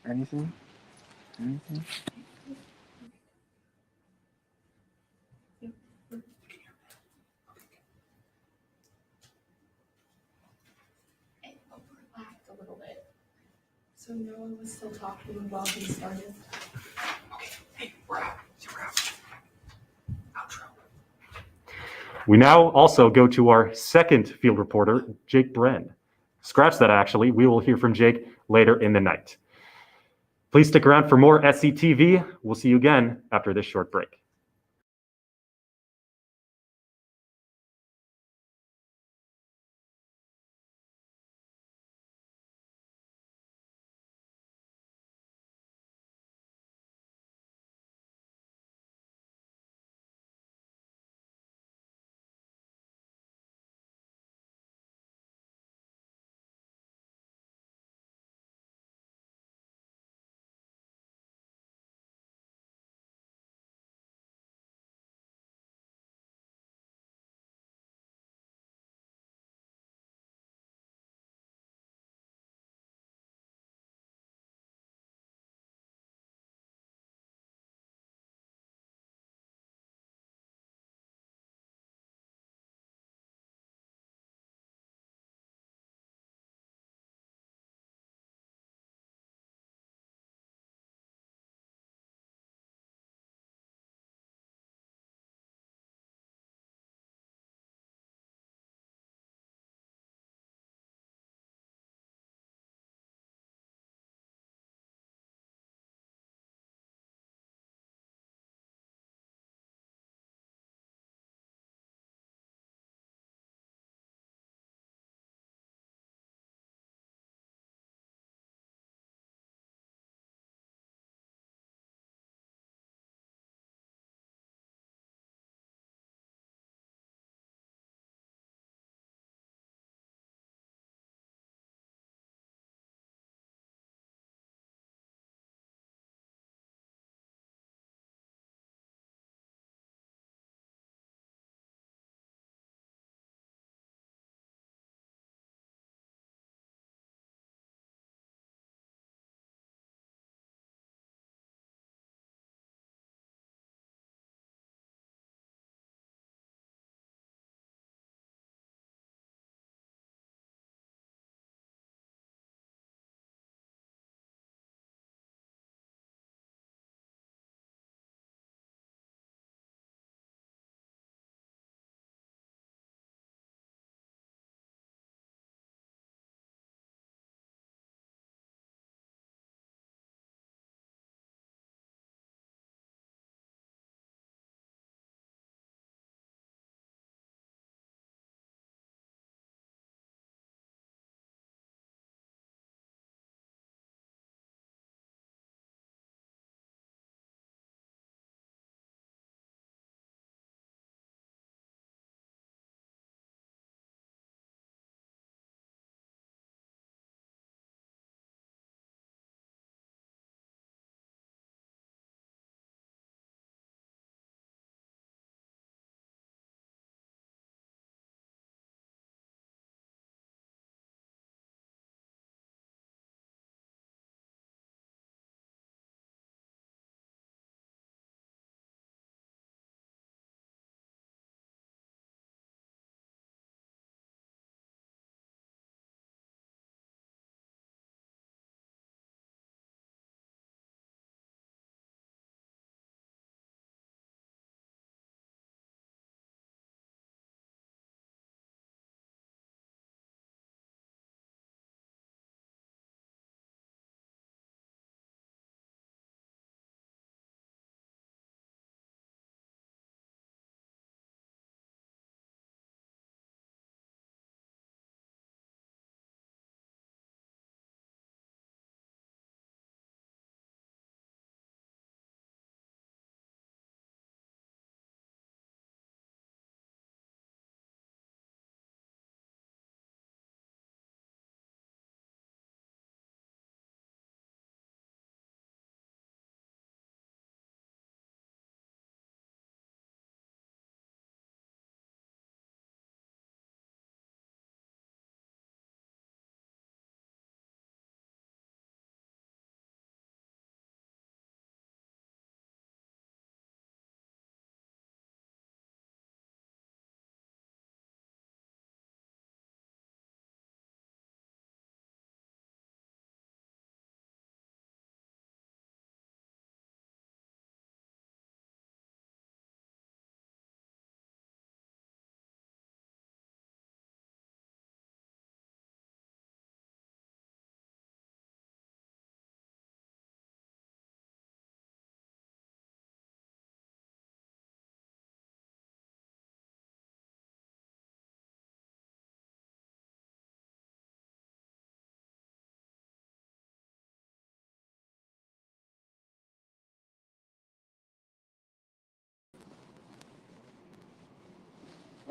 Anything? Anything? A little bit. So no one was still talking while he started. We now also go to our second field reporter, Jake Bren. Scratch that, actually. We will hear from Jake later in the night. Please stick around for more SCTV. We'll see you again after this short break.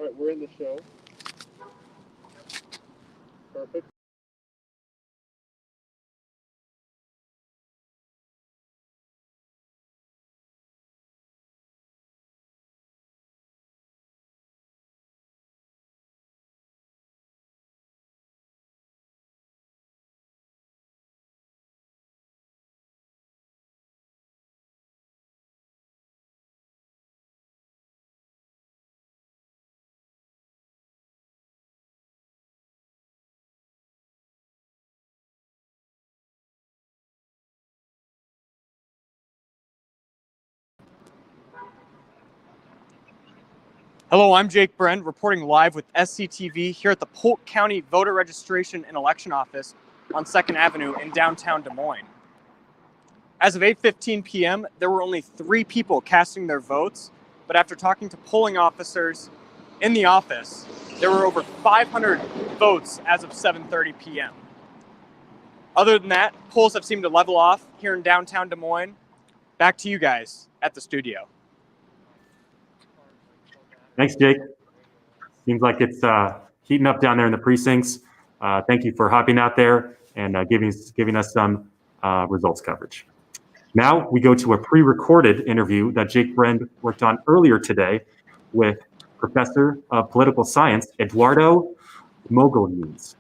All right, we're in the show. Perfect. Hello, I'm Jake Brent, reporting live with SCTV here at the Polk County Voter Registration and Election Office on 2nd Avenue in downtown Des Moines. As of 8:15 p.m., there were only 3 people casting their votes, but after talking to polling officers in the office, there were over 500 votes as of 7:30 p.m. Other than that, polls have seemed to level off here in downtown Des Moines. Back to you guys at the studio. Thanks, Jake. Seems like it's heating up down there in the precincts. Thank you for hopping out there and giving us some results coverage. Now we go to a pre-recorded interview that Jake Brend worked on earlier today with Professor of Political Science, Eduardo Mogolines.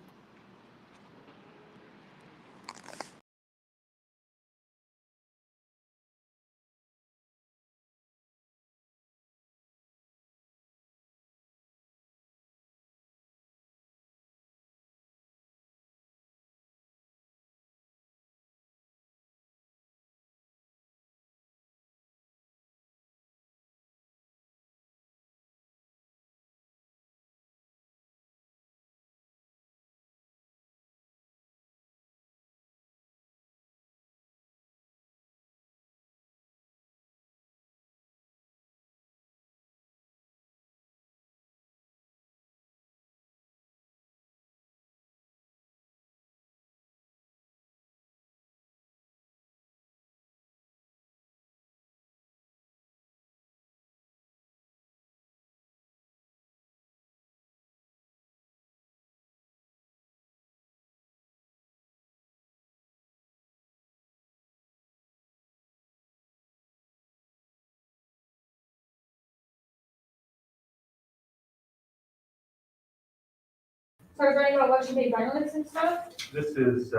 So is anyone watching the violence and stuff? This is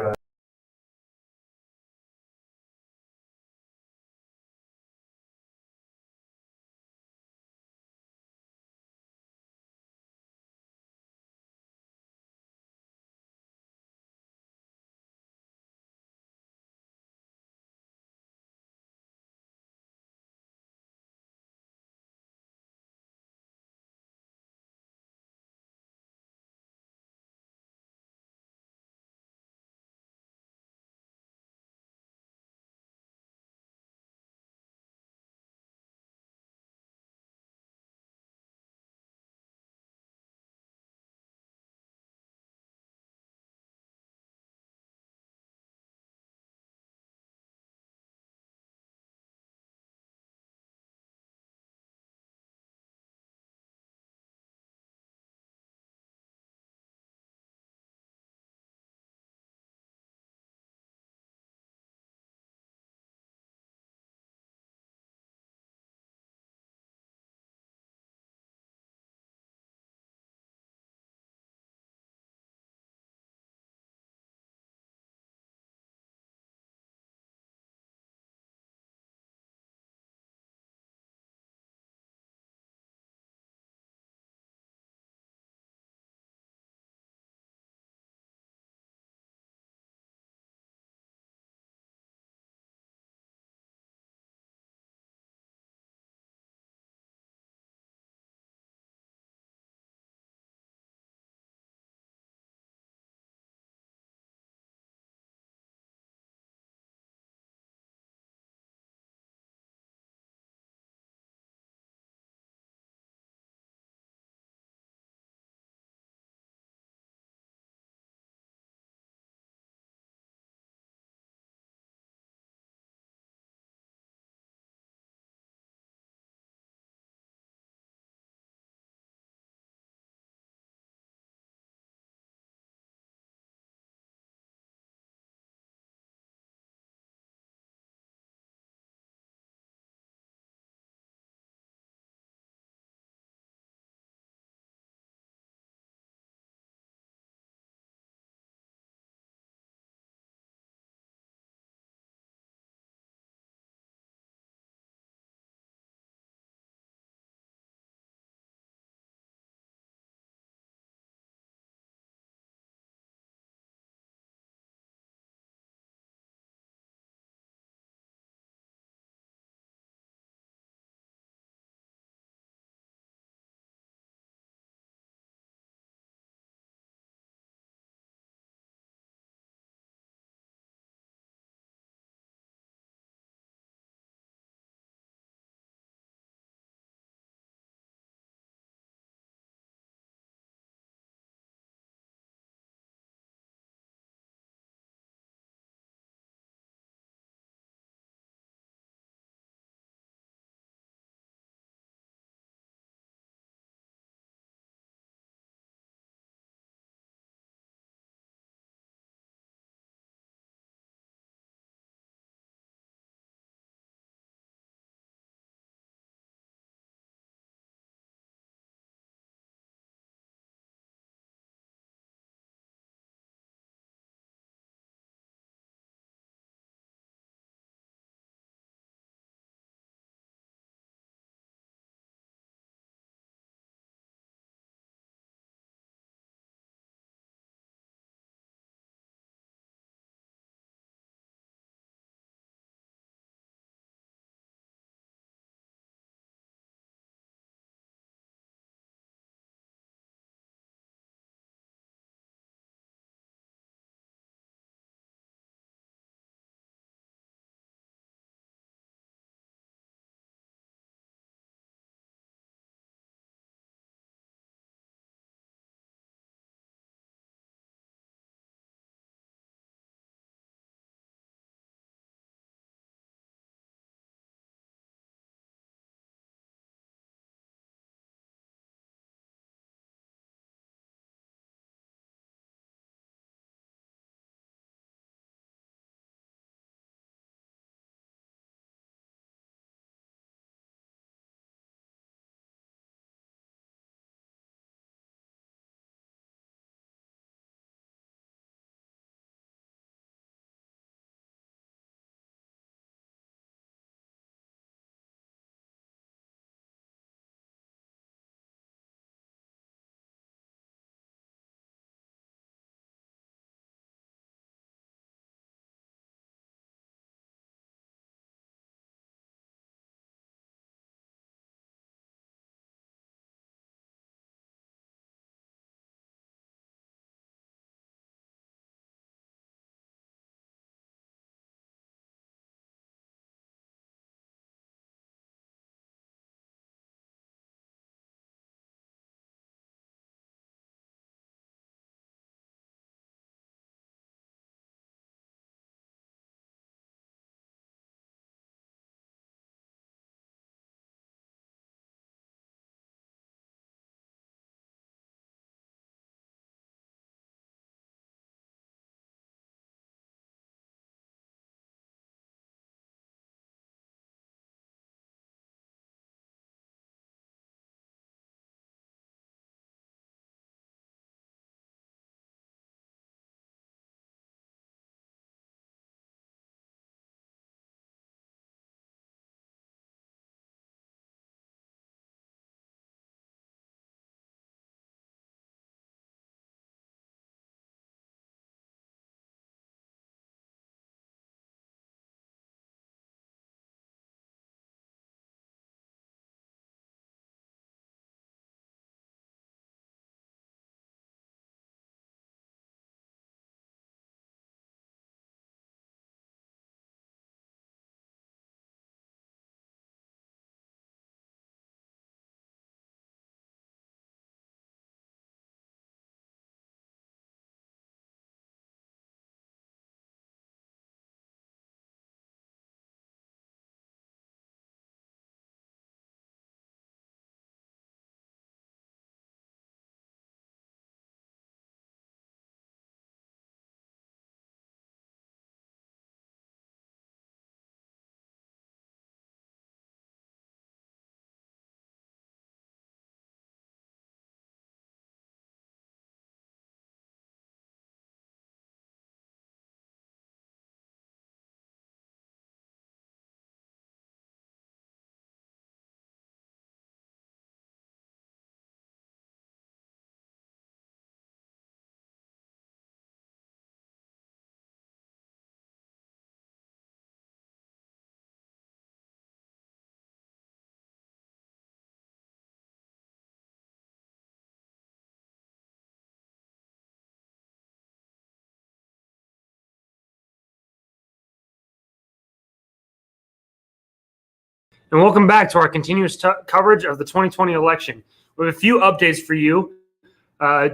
and welcome back to our continuous coverage of the 2020 election. We have a few updates for you.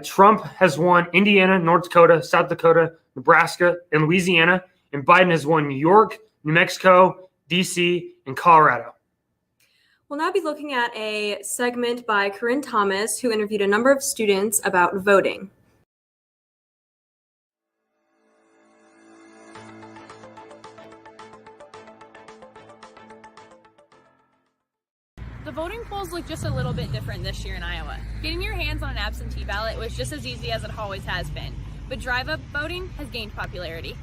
Trump has won Indiana, North Dakota, South Dakota, Nebraska, and Louisiana, and Biden has won New York, New Mexico, DC, and Colorado. We'll now be looking at a segment by Corinne Thomas, who interviewed a number of students about voting. The voting polls look just a little bit different this year in Iowa. Getting your hands on an absentee ballot was just as easy as it always has been, but drive-up voting has gained popularity.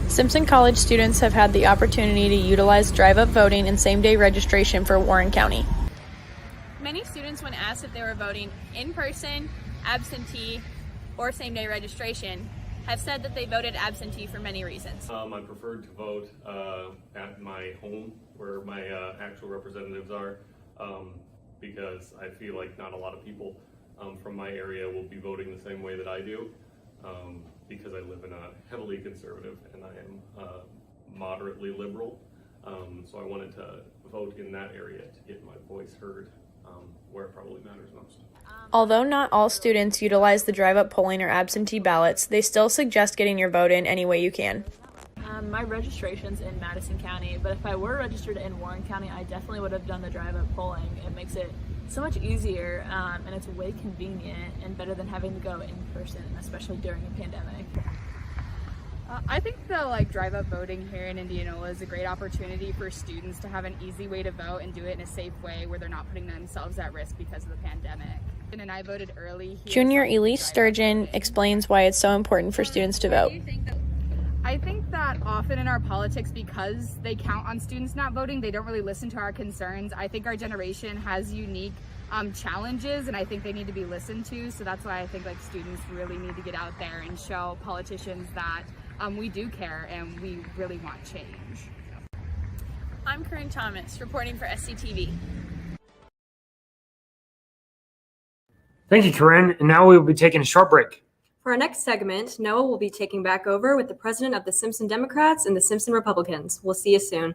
Simpson College students have had the opportunity to utilize drive-up voting and same-day registration for Warren County. Many students, when asked if they were voting in person, absentee, or same-day registration, have said that they voted absentee for many reasons. I preferred to vote at my home where my actual representatives are because I feel like not a lot of people from my area will be voting the same way that I do because I live in a heavily conservative and I am moderately liberal. So I wanted to vote in that area to get my voice heard where it probably matters most. Although not all students utilize the drive-up polling or absentee ballots, they still suggest getting your vote in any way you can. My registration's in Madison County, but if I were registered in Warren County, I definitely would have done the drive-up polling. It makes it so much easier, and it's way convenient and better than having to go in person, especially during a pandemic. I think the drive-up voting here in Indianola is a great opportunity for students to have an easy way to vote and do it in a safe way where they're not putting themselves at risk because of the pandemic. And I voted early. Junior Elise Sturgeon explains why it's so important for students to vote. I think that often in our politics, because they count on students not voting, they don't really listen to our concerns. I think our generation has unique challenges, and I think they need to be listened to. So that's why I think students really need to get out there and show politicians that we do care and we really want change. I'm Corinne Thomas, reporting for SCTV. Thank you, Corinne. And now we will be taking a short break. For our next segment, Noah will be taking back over with the president of the Simpson Democrats and the Simpson Republicans. We'll see you soon.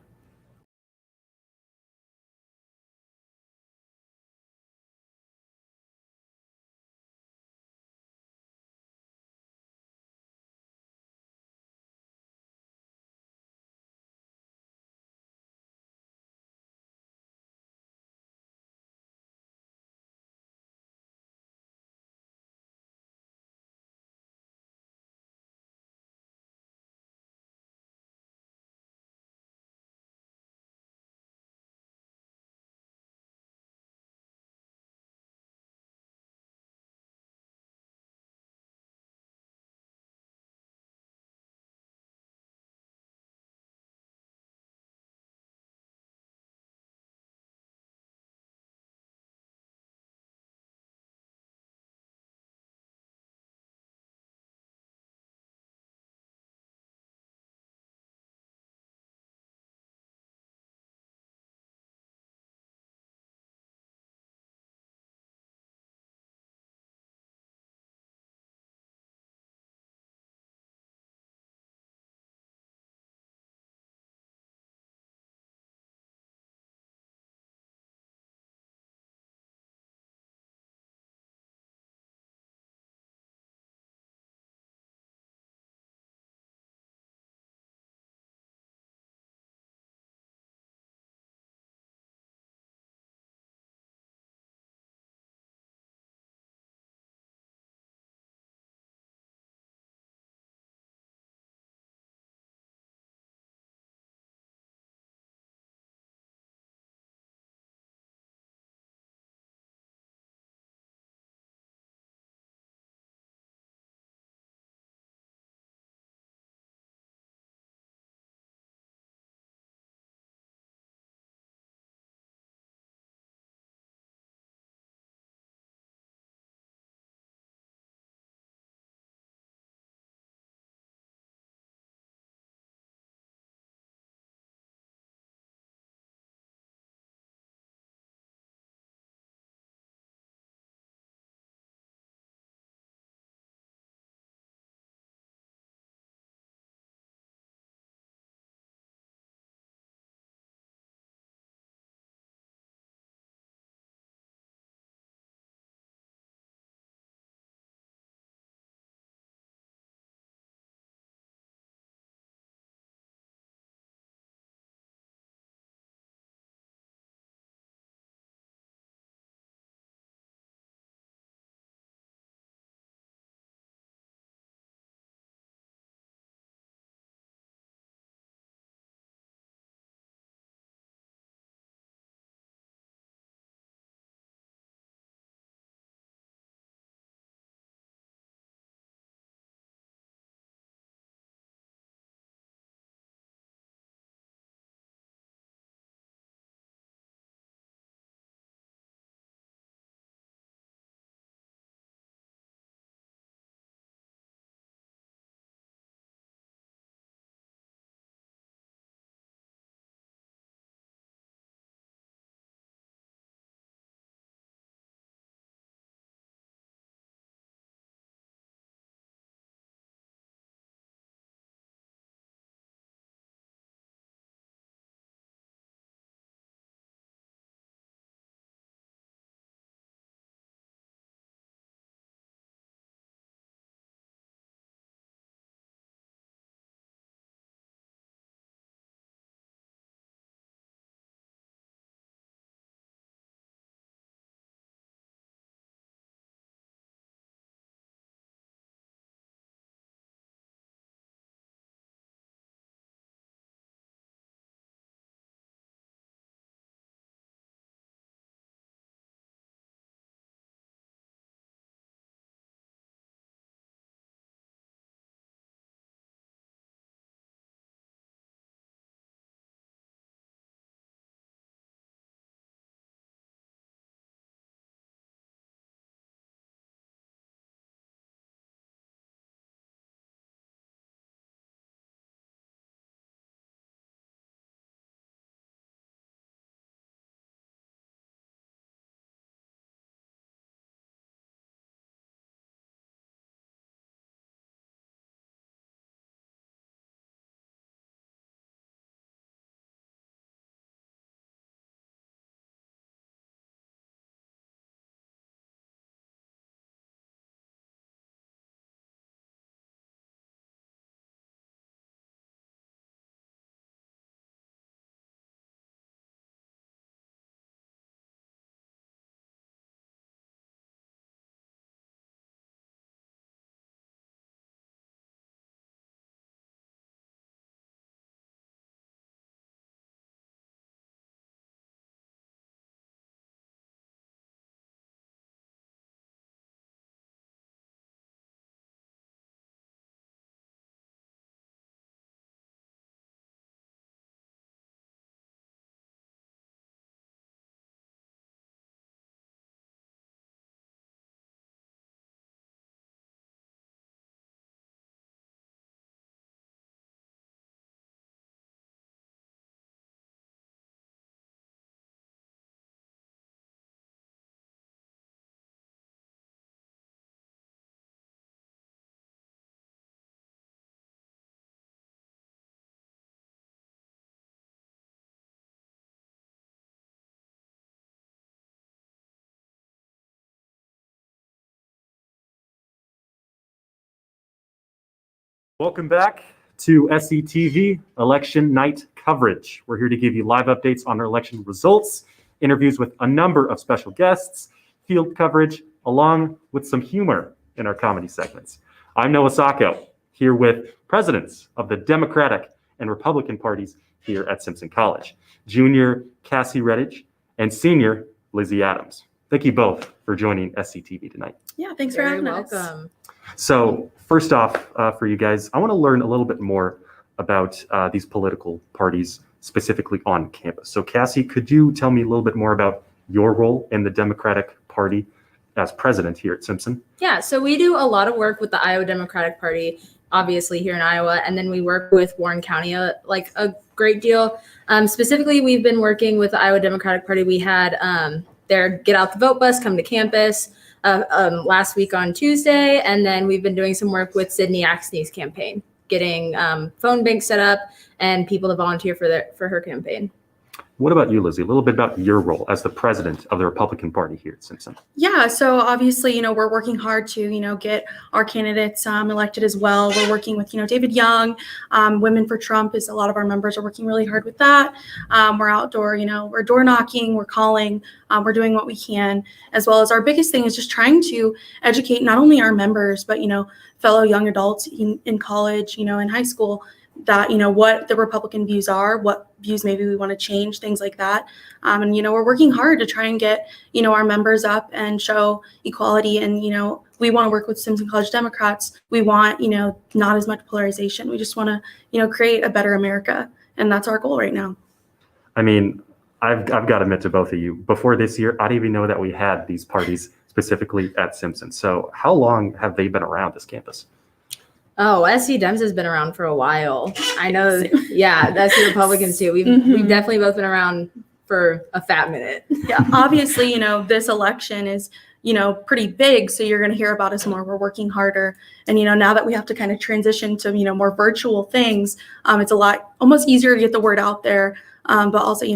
Welcome back to SCTV Election Night Coverage. We're here to give you live updates on our election results, interviews with a number of special guests, field coverage, along with some humor in our comedy segments. I'm Noah Sacco, here with presidents of the Democratic and Republican parties here at Simpson College, Junior Cassie Redditch and Senior Lizzie Adams. Thank you both for joining SCTV tonight. Yeah, thanks for having us. So first off, for you guys, I want to learn a little bit more about these political parties specifically on campus. So Cassie, could you tell me a little bit more about your role in the Democratic Party as president here at Simpson? Yeah, so we do a lot of work with the Iowa Democratic Party, obviously here in Iowa, and then we work with Warren County a great deal. Specifically, we've been working with the Iowa Democratic Party. We had their Get Out the Vote bus come to campus last week on Tuesday, and then we've been doing some work with Sydney Axney's campaign, getting phone banks set up and people to volunteer for her campaign. What about you, Lizzie? A little bit about your role as the president of the Republican Party here at Simpson. Yeah, so obviously, we're working hard to, get our candidates elected as well. We're working with, David Young, Women for Trump is a lot of our members are working really hard with that. We're outdoor, we're door knocking, we're calling, we're doing what we can, as well as our biggest thing is just trying to educate not only our members, but, fellow young adults in college, in high school, that what the Republican views are, what views maybe we want to change, things like that. And we're working hard to try and get our members up and show equality. And we want to work with Simpson College Democrats. We want not as much polarization. We just want to create a better America, and that's our goal right now. I mean, I've got to admit to both of you, before this year, I didn't even know that we had these parties specifically at Simpson. So how long have they been around this campus? Oh, SC Dems has been around for a while. I know. Yeah, that's the Republicans too. We've definitely both been around for a fat minute. Yeah, obviously, this election is, pretty big. So you're going to hear about us more. We're working harder. And, now that we have to kind of transition to, more virtual things, it's almost easier to get the word out there. But also,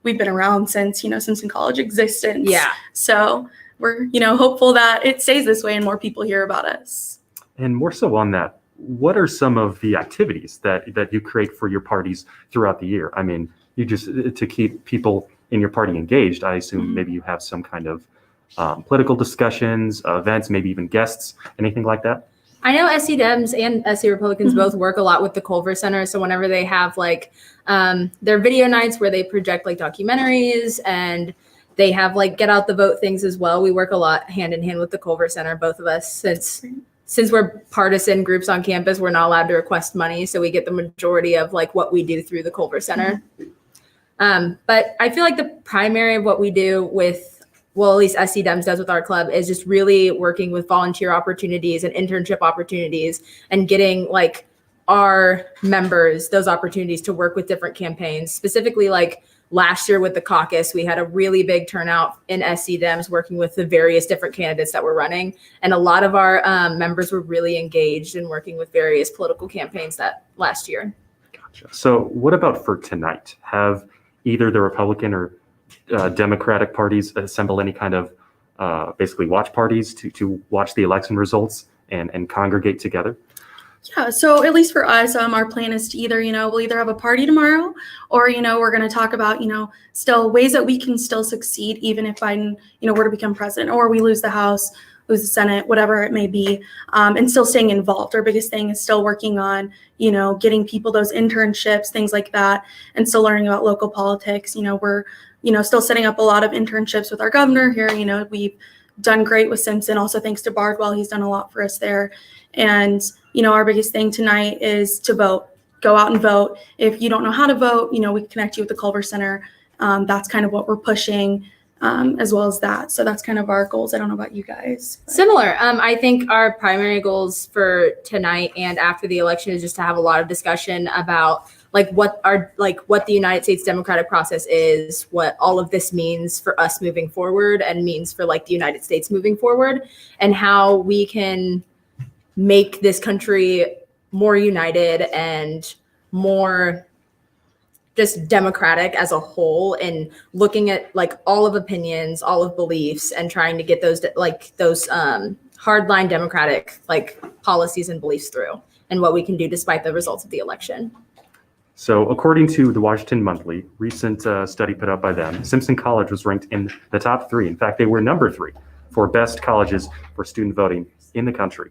we've been around since, Simpson College existence. Yeah. So we're, hopeful that it stays this way and more people hear about us. And more so on that, what are some of the activities that you create for your parties throughout the year? I mean, you just, to keep people in your party engaged, I assume maybe you have some kind of political discussions, events, maybe even guests, anything like that? I know SC Dems and SC Republicans both work a lot with the Culver Center. So whenever they have their video nights where they project documentaries, and they have Get Out the Vote things as well, we work a lot hand in hand with the Culver Center, both of us, since we're partisan groups on campus, we're not allowed to request money. So we get the majority of what we do through the Culver Center. But I feel like the primary of what we do with, well, at least SC Dems does with our club, is just really working with volunteer opportunities and internship opportunities and getting our members those opportunities to work with different campaigns. Specifically, last year with the caucus, we had a really big turnout in SC Dems working with the various different candidates that were running. And a lot of our members were really engaged in working with various political campaigns that last year. Gotcha. So what about for tonight? Have either the Republican or Democratic parties assemble any kind of basically watch parties to watch the election results and congregate together? Yeah, so at least for us, our plan is to either, we'll either have a party tomorrow, or, we're going to talk about, still ways that we can still succeed, even if Biden, were to become president, or we lose the House, lose the Senate, whatever it may be, and still staying involved. Our biggest thing is still working on, getting people those internships, things like that, and still learning about local politics. We're, still setting up a lot of internships with our governor here. We've done great with Simpson, also thanks to Bardwell. He's done a lot for us there. And, our biggest thing tonight is to vote. Go out and vote. If you don't know how to vote, we can connect you with the Culver Center. That's kind of what we're pushing, as well as that. So that's kind of our goals. I don't know about you guys. Similar. I think our primary goals for tonight and after the election is just to have a lot of discussion about what the United States democratic process is, what all of this means for us moving forward and means for the United States moving forward, and how we can make this country more united and more just democratic as a whole, and looking at all of opinions, all of beliefs, and trying to get those hardline democratic policies and beliefs through. and what we can do despite the results of the election. So according to the Washington Monthly, recent study put out by them, Simpson College was ranked in the top 3. In fact, they were number 3 for best colleges for student voting in the country.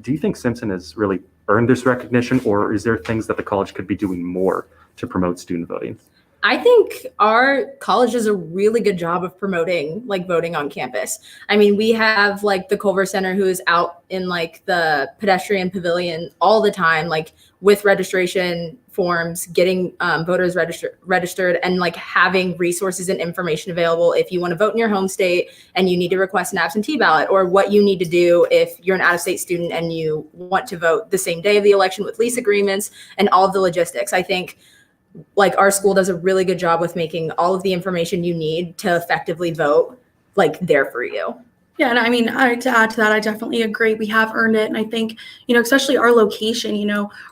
Do you think Simpson has really earned this recognition, or is there things that the college could be doing more to promote student voting? I think our college does a really good job of promoting like voting on campus. I mean, we have like the Culver Center who is out in like the pedestrian pavilion all the time, like with registration forms, getting voters registered and like having resources and information available if you want to vote in your home state and you need to request an absentee ballot, or what you need to do if you're an out-of-state student and you want to vote the same day of the election with lease agreements and all of the logistics. I think like our school does a really good job with making all of the information you need to effectively vote like there for you. Yeah, and I mean, to add to that, I definitely agree. We have earned it. And I think, especially our location,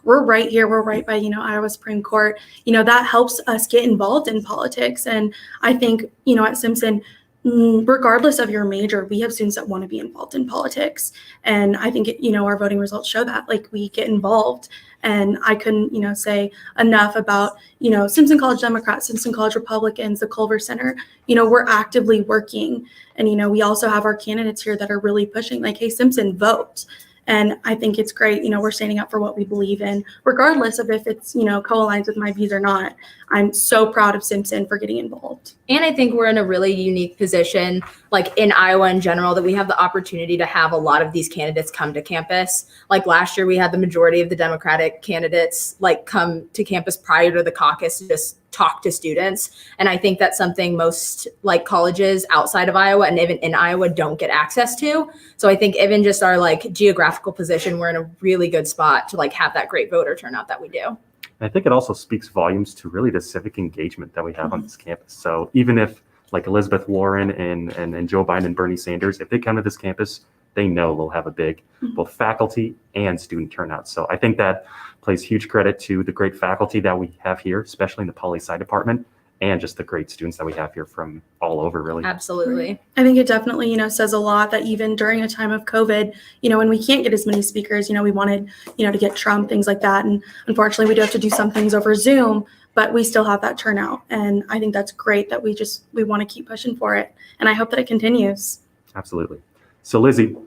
we're right here. We're right by, Iowa Supreme Court. That helps us get involved in politics. And I think, at Simpson, regardless of your major, we have students that want to be involved in politics. And I think, our voting results show that, like, we get involved. And I couldn't, say enough about, Simpson College Democrats, Simpson College Republicans, the Culver Center. We're actively working. And, we also have our candidates here that are really pushing, like, hey, Simpson, vote. And I think it's great. We're standing up for what we believe in, regardless of if it's, co-aligns with my views or not. I'm so proud of Simpson for getting involved. And I think we're in a really unique position, like in Iowa in general, that we have the opportunity to have a lot of these candidates come to campus. Like last year, we had the majority of the Democratic candidates like come to campus prior to the caucus to just talk to students. And I think that's something most like colleges outside of Iowa and even in Iowa don't get access to. So I think even just our like geographical position, we're in a really good spot to like have that great voter turnout that we do. I think it also speaks volumes to really the civic engagement that we have on this campus. So even if like Elizabeth Warren and Joe Biden and Bernie Sanders, if they come to this campus, they know they'll have a big both faculty and student turnout. So I think that plays huge credit to the great faculty that we have here, especially in the poli-sci department, and just the great students that we have here from all over, really. Absolutely. I think it definitely, says a lot that even during a time of COVID, when we can't get as many speakers, we wanted, to get Trump, things like that. And unfortunately, we do have to do some things over Zoom, but we still have that turnout. And I think that's great that we want to keep pushing for it. And I hope that it continues. Absolutely. So Lizzie,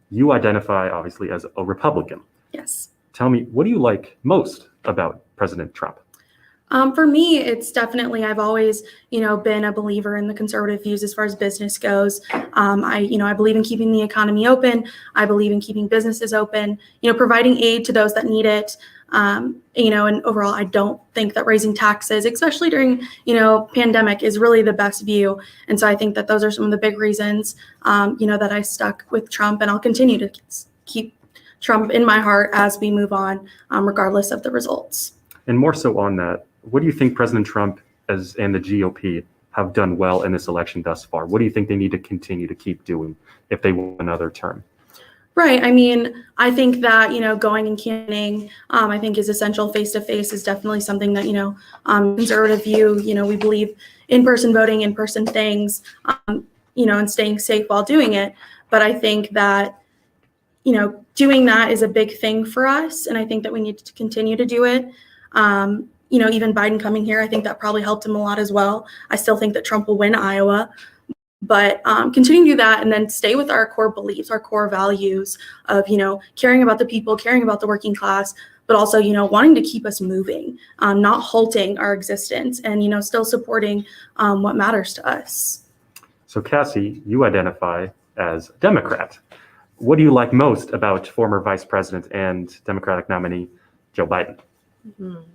you identify obviously as a Republican. Yes. Tell me, what do you like most about President Trump? For me, it's definitely, I've always, been a believer in the conservative views as far as business goes. I believe in keeping the economy open. I believe in keeping businesses open, providing aid to those that need it. And overall, I don't think that raising taxes, especially during, pandemic, is really the best view. And so I think that those are some of the big reasons, that I stuck with Trump, and I'll continue to keep Trump in my heart as we move on, regardless of the results. And more so on that, what do you think President Trump and the GOP have done well in this election thus far? What do you think they need to continue to keep doing if they win another term? Right. I mean, I think that, going and campaigning, I think is essential. Face-to-face is definitely something that, conservative view, we believe in-person voting, in-person things, and staying safe while doing it. But I think that, doing that is a big thing for us. And I think that we need to continue to do it. Even Biden coming here, I think that probably helped him a lot as well. I still think that Trump will win Iowa. But continue to do that and then stay with our core beliefs, our core values of, caring about the people, caring about the working class, but also, wanting to keep us moving, not halting our existence and, still supporting what matters to us. So Cassie, you identify as a Democrat. What do you like most about former Vice President and Democratic nominee Joe Biden?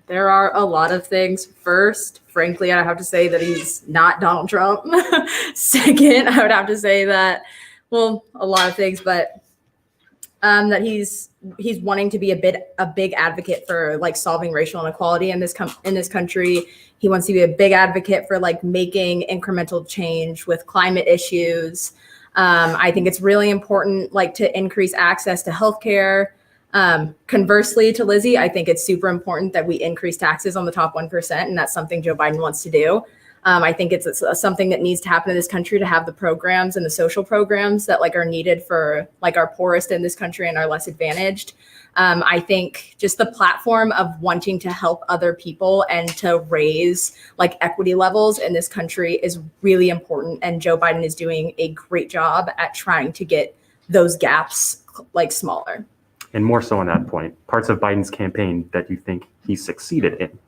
There are a lot of things. First, frankly, I have to say that he's not Donald Trump. Second, I would have to say that, well, a lot of things, but that he's wanting to be a big advocate for like solving racial inequality in this country. He wants to be a big advocate for like making incremental change with climate issues. I think it's really important like to increase access to healthcare. Conversely to Lizzie, I think it's super important that we increase taxes on the top 1%, and that's something Joe Biden wants to do. I think it's something that needs to happen in this country to have the programs and the social programs that like are needed for like our poorest in this country and our less advantaged. I think just the platform of wanting to help other people and to raise like equity levels in this country is really important. And Joe Biden is doing a great job at trying to get those gaps like smaller. And more so on that point, parts of Biden's campaign that you think he succeeded in?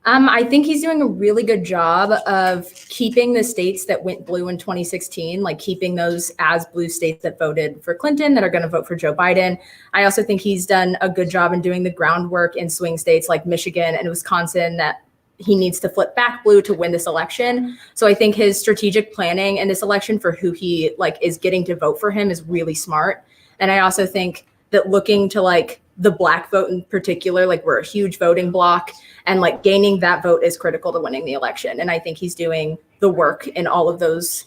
I think he's doing a really good job of keeping the states that went blue in 2016, like keeping those as blue states that voted for Clinton that are going to vote for Joe Biden. I also think he's done a good job in doing the groundwork in swing states like Michigan and Wisconsin that he needs to flip back blue to win this election. So I think his strategic planning in this election for who he like is getting to vote for him is really smart. And I also think that looking to like the Black vote in particular, like we're a huge voting bloc, and like gaining that vote is critical to winning the election. And I think he's doing the work in all of those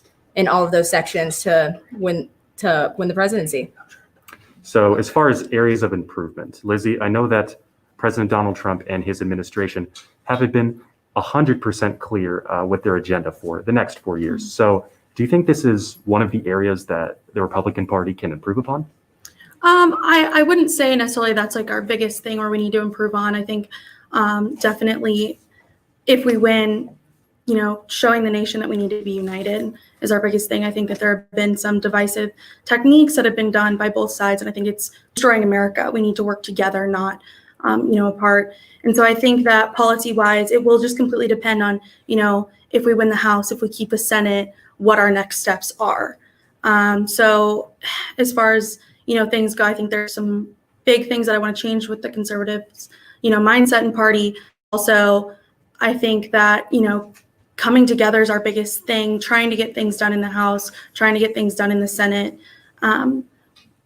sections to win the presidency. So as far as areas of improvement, Lizzie, I know that President Donald Trump and his administration haven't been 100% clear with their agenda for the next 4 years. So do you think this is one of the areas that the Republican Party can improve upon? I wouldn't say necessarily that's like our biggest thing or we need to improve on. I think definitely if we win, you know, showing the nation that we need to be united is our biggest thing. I think that there have been some divisive techniques that have been done by both sides, and I think it's destroying America. We need to work together, not, apart. And so I think that policy-wise, it will just completely depend on, you know, if we win the House, if we keep the Senate, what our next steps are. So as far as, things go, I think there's some big things that I want to change with the conservatives, mindset and party. Also, I think that, coming together is our biggest thing, trying to get things done in the House, trying to get things done in the Senate,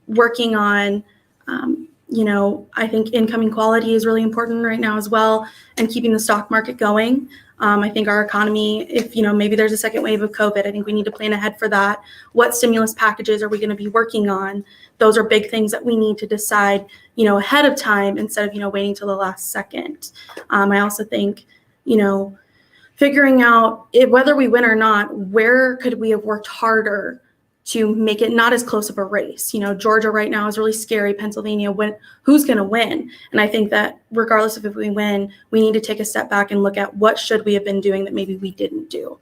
working on, I think income equality is really important right now as well, and keeping the stock market going. I think our economy, if, maybe there's a second wave of COVID, I think we need to plan ahead for that. What stimulus packages are we going to be working on? Those are big things that we need to decide, ahead of time instead of, waiting till the last second. I also think, figuring out whether we win or not, where could we have worked harder to make it not as close of a race? Georgia right now is really scary. Pennsylvania, who's going to win? And I think that regardless of if we win, we need to take a step back and look at what should we have been doing that maybe we didn't do.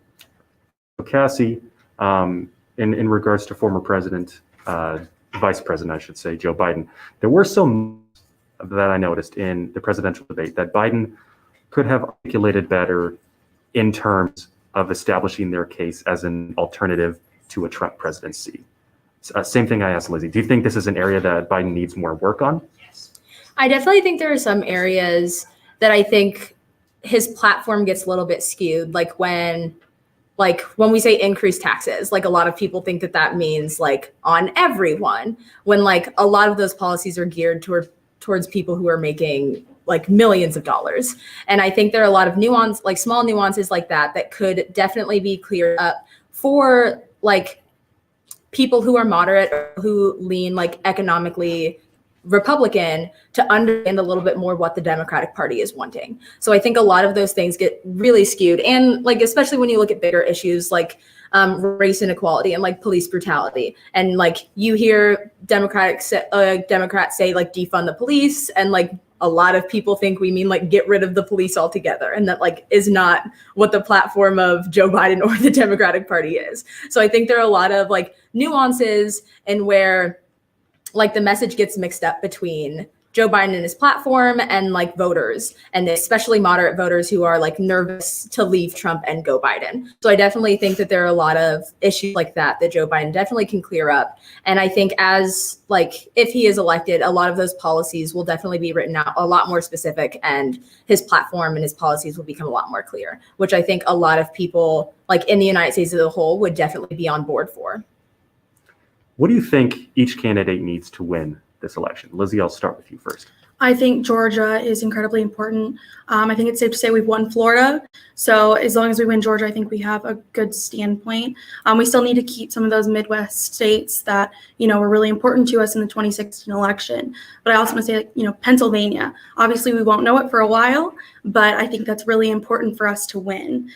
Cassie, in regards to former president, vice president, I should say, Joe Biden, there were some that I noticed in the presidential debate that Biden could have articulated better in terms of establishing their case as an alternative to a Trump presidency. Same thing I asked Lizzie. Do you think this is an area that Biden needs more work on? I definitely think there are some areas that I think his platform gets a little bit skewed. Like when we say increase taxes, like a lot of people think that means like on everyone, when like a lot of those policies are geared towards people who are making like millions of dollars. And I think there are a lot of small nuances like that could definitely be cleared up for like people who are moderate or who lean like economically Republican to understand a little bit more what the Democratic Party is wanting. So I think a lot of those things get really skewed. And like, especially when you look at bigger issues like race inequality and like police brutality. And like you hear Democrats say like defund the police, and like a lot of people think we mean like get rid of the police altogether, and that like is not what the platform of Joe Biden or the Democratic Party is. So I think there are a lot of like nuances and where like the message gets mixed up between Joe Biden and his platform and like voters, and especially moderate voters who are like nervous to leave Trump and go Biden. So I definitely think that there are a lot of issues like that Joe Biden definitely can clear up. And I think as like, if he is elected, a lot of those policies will definitely be written out a lot more specific, and his platform and his policies will become a lot more clear, which I think a lot of people like in the United States as a whole would definitely be on board for. What do you think each candidate needs to win this election? Lizzie, I'll start with you first. I think Georgia is incredibly important. I think it's safe to say we've won Florida. So as long as we win Georgia, I think we have a good standpoint. We still need to keep some of those Midwest states that, were really important to us in the 2016 election. But I also want to say, Pennsylvania, obviously we won't know it for a while, but I think that's really important for us to win.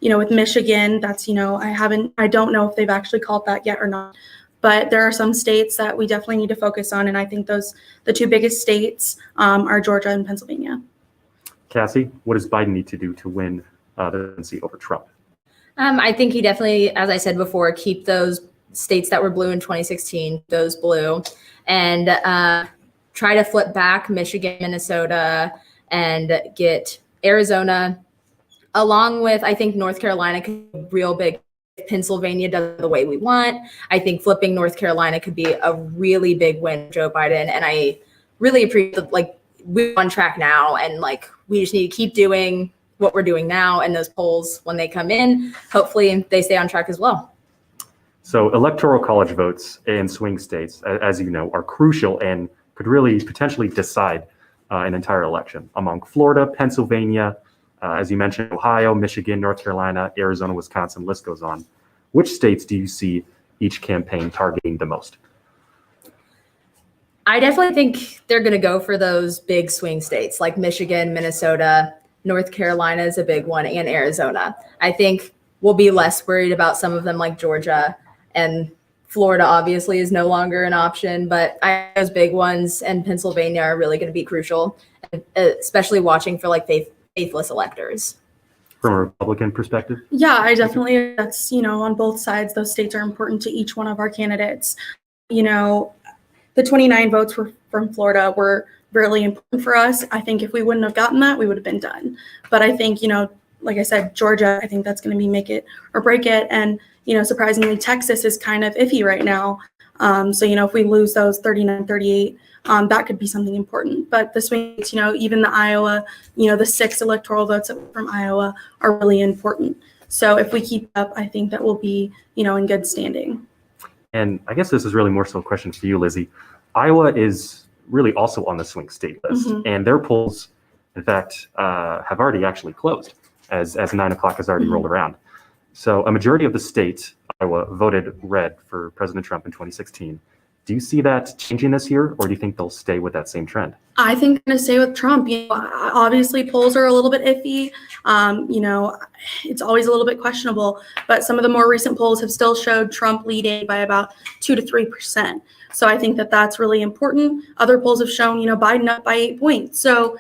with Michigan, that's, I don't know if they've actually called that yet or not. But there are some states that we definitely need to focus on. And I think the two biggest states are Georgia and Pennsylvania. Cassie, what does Biden need to do to win the presidency over Trump? I think he definitely, as I said before, keep those states that were blue in 2016, those blue, and try to flip back Michigan, Minnesota, and get Arizona, along with, I think, North Carolina could be real big. If Pennsylvania does it the way we want, I think flipping North Carolina could be a really big win for Joe Biden. And I really appreciate, we're on track now, and we just need to keep doing what we're doing now, and those polls, when they come in, hopefully they stay on track as well. So electoral college votes in swing states, as you know, are crucial and could really potentially decide an entire election among Florida, Pennsylvania, as you mentioned, Ohio, Michigan, North Carolina, Arizona, Wisconsin, list goes on. Which states do you see each campaign targeting the most? I definitely think they're going to go for those big swing states like Michigan, Minnesota, North Carolina is a big one, and Arizona. I think we'll be less worried about some of them like Georgia, and Florida obviously is no longer an option, but those big ones and Pennsylvania are really going to be crucial, especially watching for faithless electors. From a Republican perspective? Yeah, I definitely, that's, on both sides, those states are important to each one of our candidates. The 29 votes from Florida were really important for us. I think if we wouldn't have gotten that, we would have been done. But I think, like I said, Georgia, I think that's going to be make it or break it. And, surprisingly, Texas is kind of iffy right now. So, if we lose those 39-38, that could be something important. But the swing states, even the Iowa, the 6 electoral votes from Iowa are really important. So if we keep up, I think that we'll be, in good standing. And I guess this is really more so a question for you, Lizzie. Iowa is really also on the swing state list, and their polls, in fact, have already actually closed as 9 o'clock has already rolled around. So a majority of the state, Iowa, voted red for President Trump in 2016. Do you see that changing this year, or do you think they'll stay with that same trend? I think I'm going to stay with Trump. Obviously polls are a little bit iffy. It's always a little bit questionable, but some of the more recent polls have still showed Trump leading by about 2 to 3%. So I think that that's really important. Other polls have shown, Biden up by 8 points. So,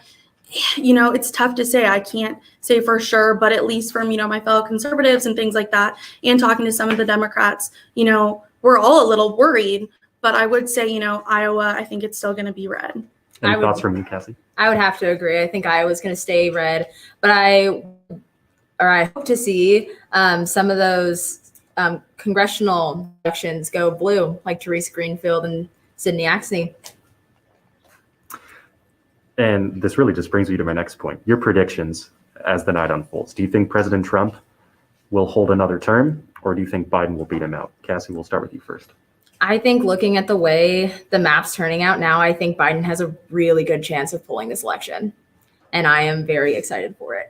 it's tough to say. I can't say for sure, but at least from, my fellow conservatives and things like that, and talking to some of the Democrats, we're all a little worried. But I would say, Iowa, I think it's still going to be red. Any thoughts from you, Cassie? I would have to agree. I think Iowa's going to stay red, but I hope to see some of those congressional elections go blue, like Teresa Greenfield and Sydney Axne. And this really just brings me to my next point. Your predictions as the night unfolds. Do you think President Trump will hold another term, or do you think Biden will beat him out? Cassie, we'll start with you first. I think looking at the way the map's turning out now, I think Biden has a really good chance of pulling this election. And I am very excited for it.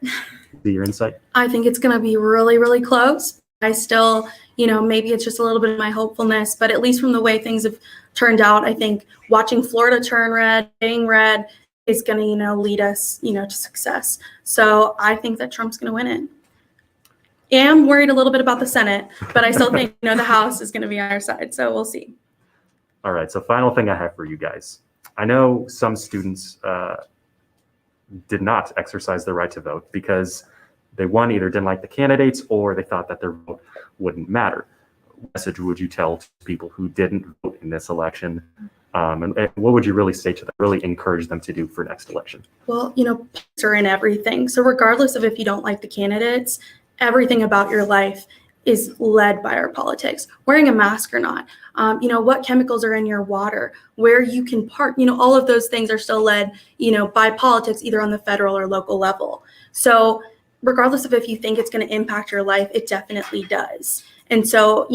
Your insight? I think it's going to be really, really close. I still, maybe it's just a little bit of my hopefulness, but at least from the way things have turned out, I think watching Florida turn red, being red is going to, lead us, to success. So I think that Trump's going to win it. Am worried a little bit about the Senate, but I still think, the House is going to be on our side. So we'll see. All right. So final thing I have for you guys. I know some students did not exercise their right to vote because they, either didn't like the candidates or they thought that their vote wouldn't matter. What message would you tell to people who didn't vote in this election? And what would you really say to them, really encourage them to do for next election? Well, politics are in everything. So regardless of if you don't like the candidates, everything about your life is led by our politics. Wearing a mask or not, what chemicals are in your water, where you can park, all of those things are still led, by politics, either on the federal or local level. So regardless of if you think it's going to impact your life, it definitely does. And so,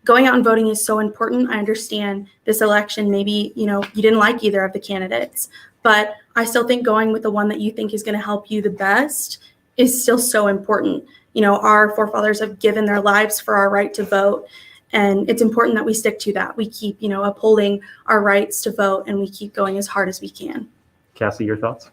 going out and voting is so important. I understand this election, maybe, you didn't like either of the candidates, but I still think going with the one that you think is going to help you the best is still so important. Our forefathers have given their lives for our right to vote. And it's important that we stick to that. We keep, upholding our rights to vote, and we keep going as hard as we can. Cassie, your thoughts?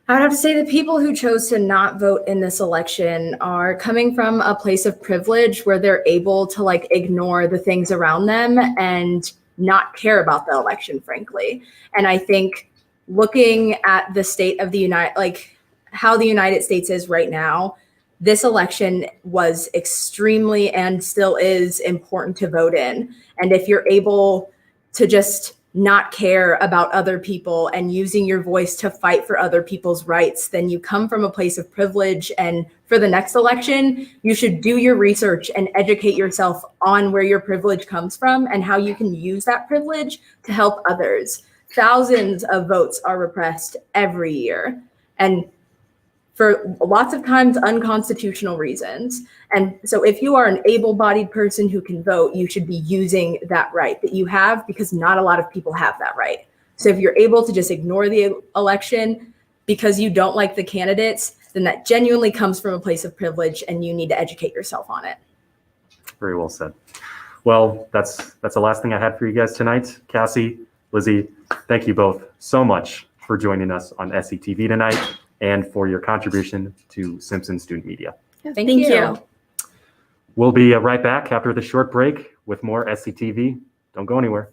I would have to say the people who chose to not vote in this election are coming from a place of privilege where they're able to like ignore the things around them and not care about the election, frankly. And I think looking at the state of the how the United States is right now, this election was extremely and still is important to vote in. And if you're able to just not care about other people and using your voice to fight for other people's rights, then you come from a place of privilege. And for the next election, you should do your research and educate yourself on where your privilege comes from and how you can use that privilege to help others. Thousands of votes are repressed every year, and for lots of times unconstitutional reasons. And so if you are an able-bodied person who can vote, you should be using that right that you have, because not a lot of people have that right. So if you're able to just ignore the election because you don't like the candidates, then that genuinely comes from a place of privilege and you need to educate yourself on it. Very well said. Well, that's the last thing I had for you guys tonight. Cassie, Lizzie, thank you both so much for joining us on SCTV tonight and for your contribution to Simpson Student Media. Thank you. We'll be right back after the short break with more SCTV. Don't go anywhere.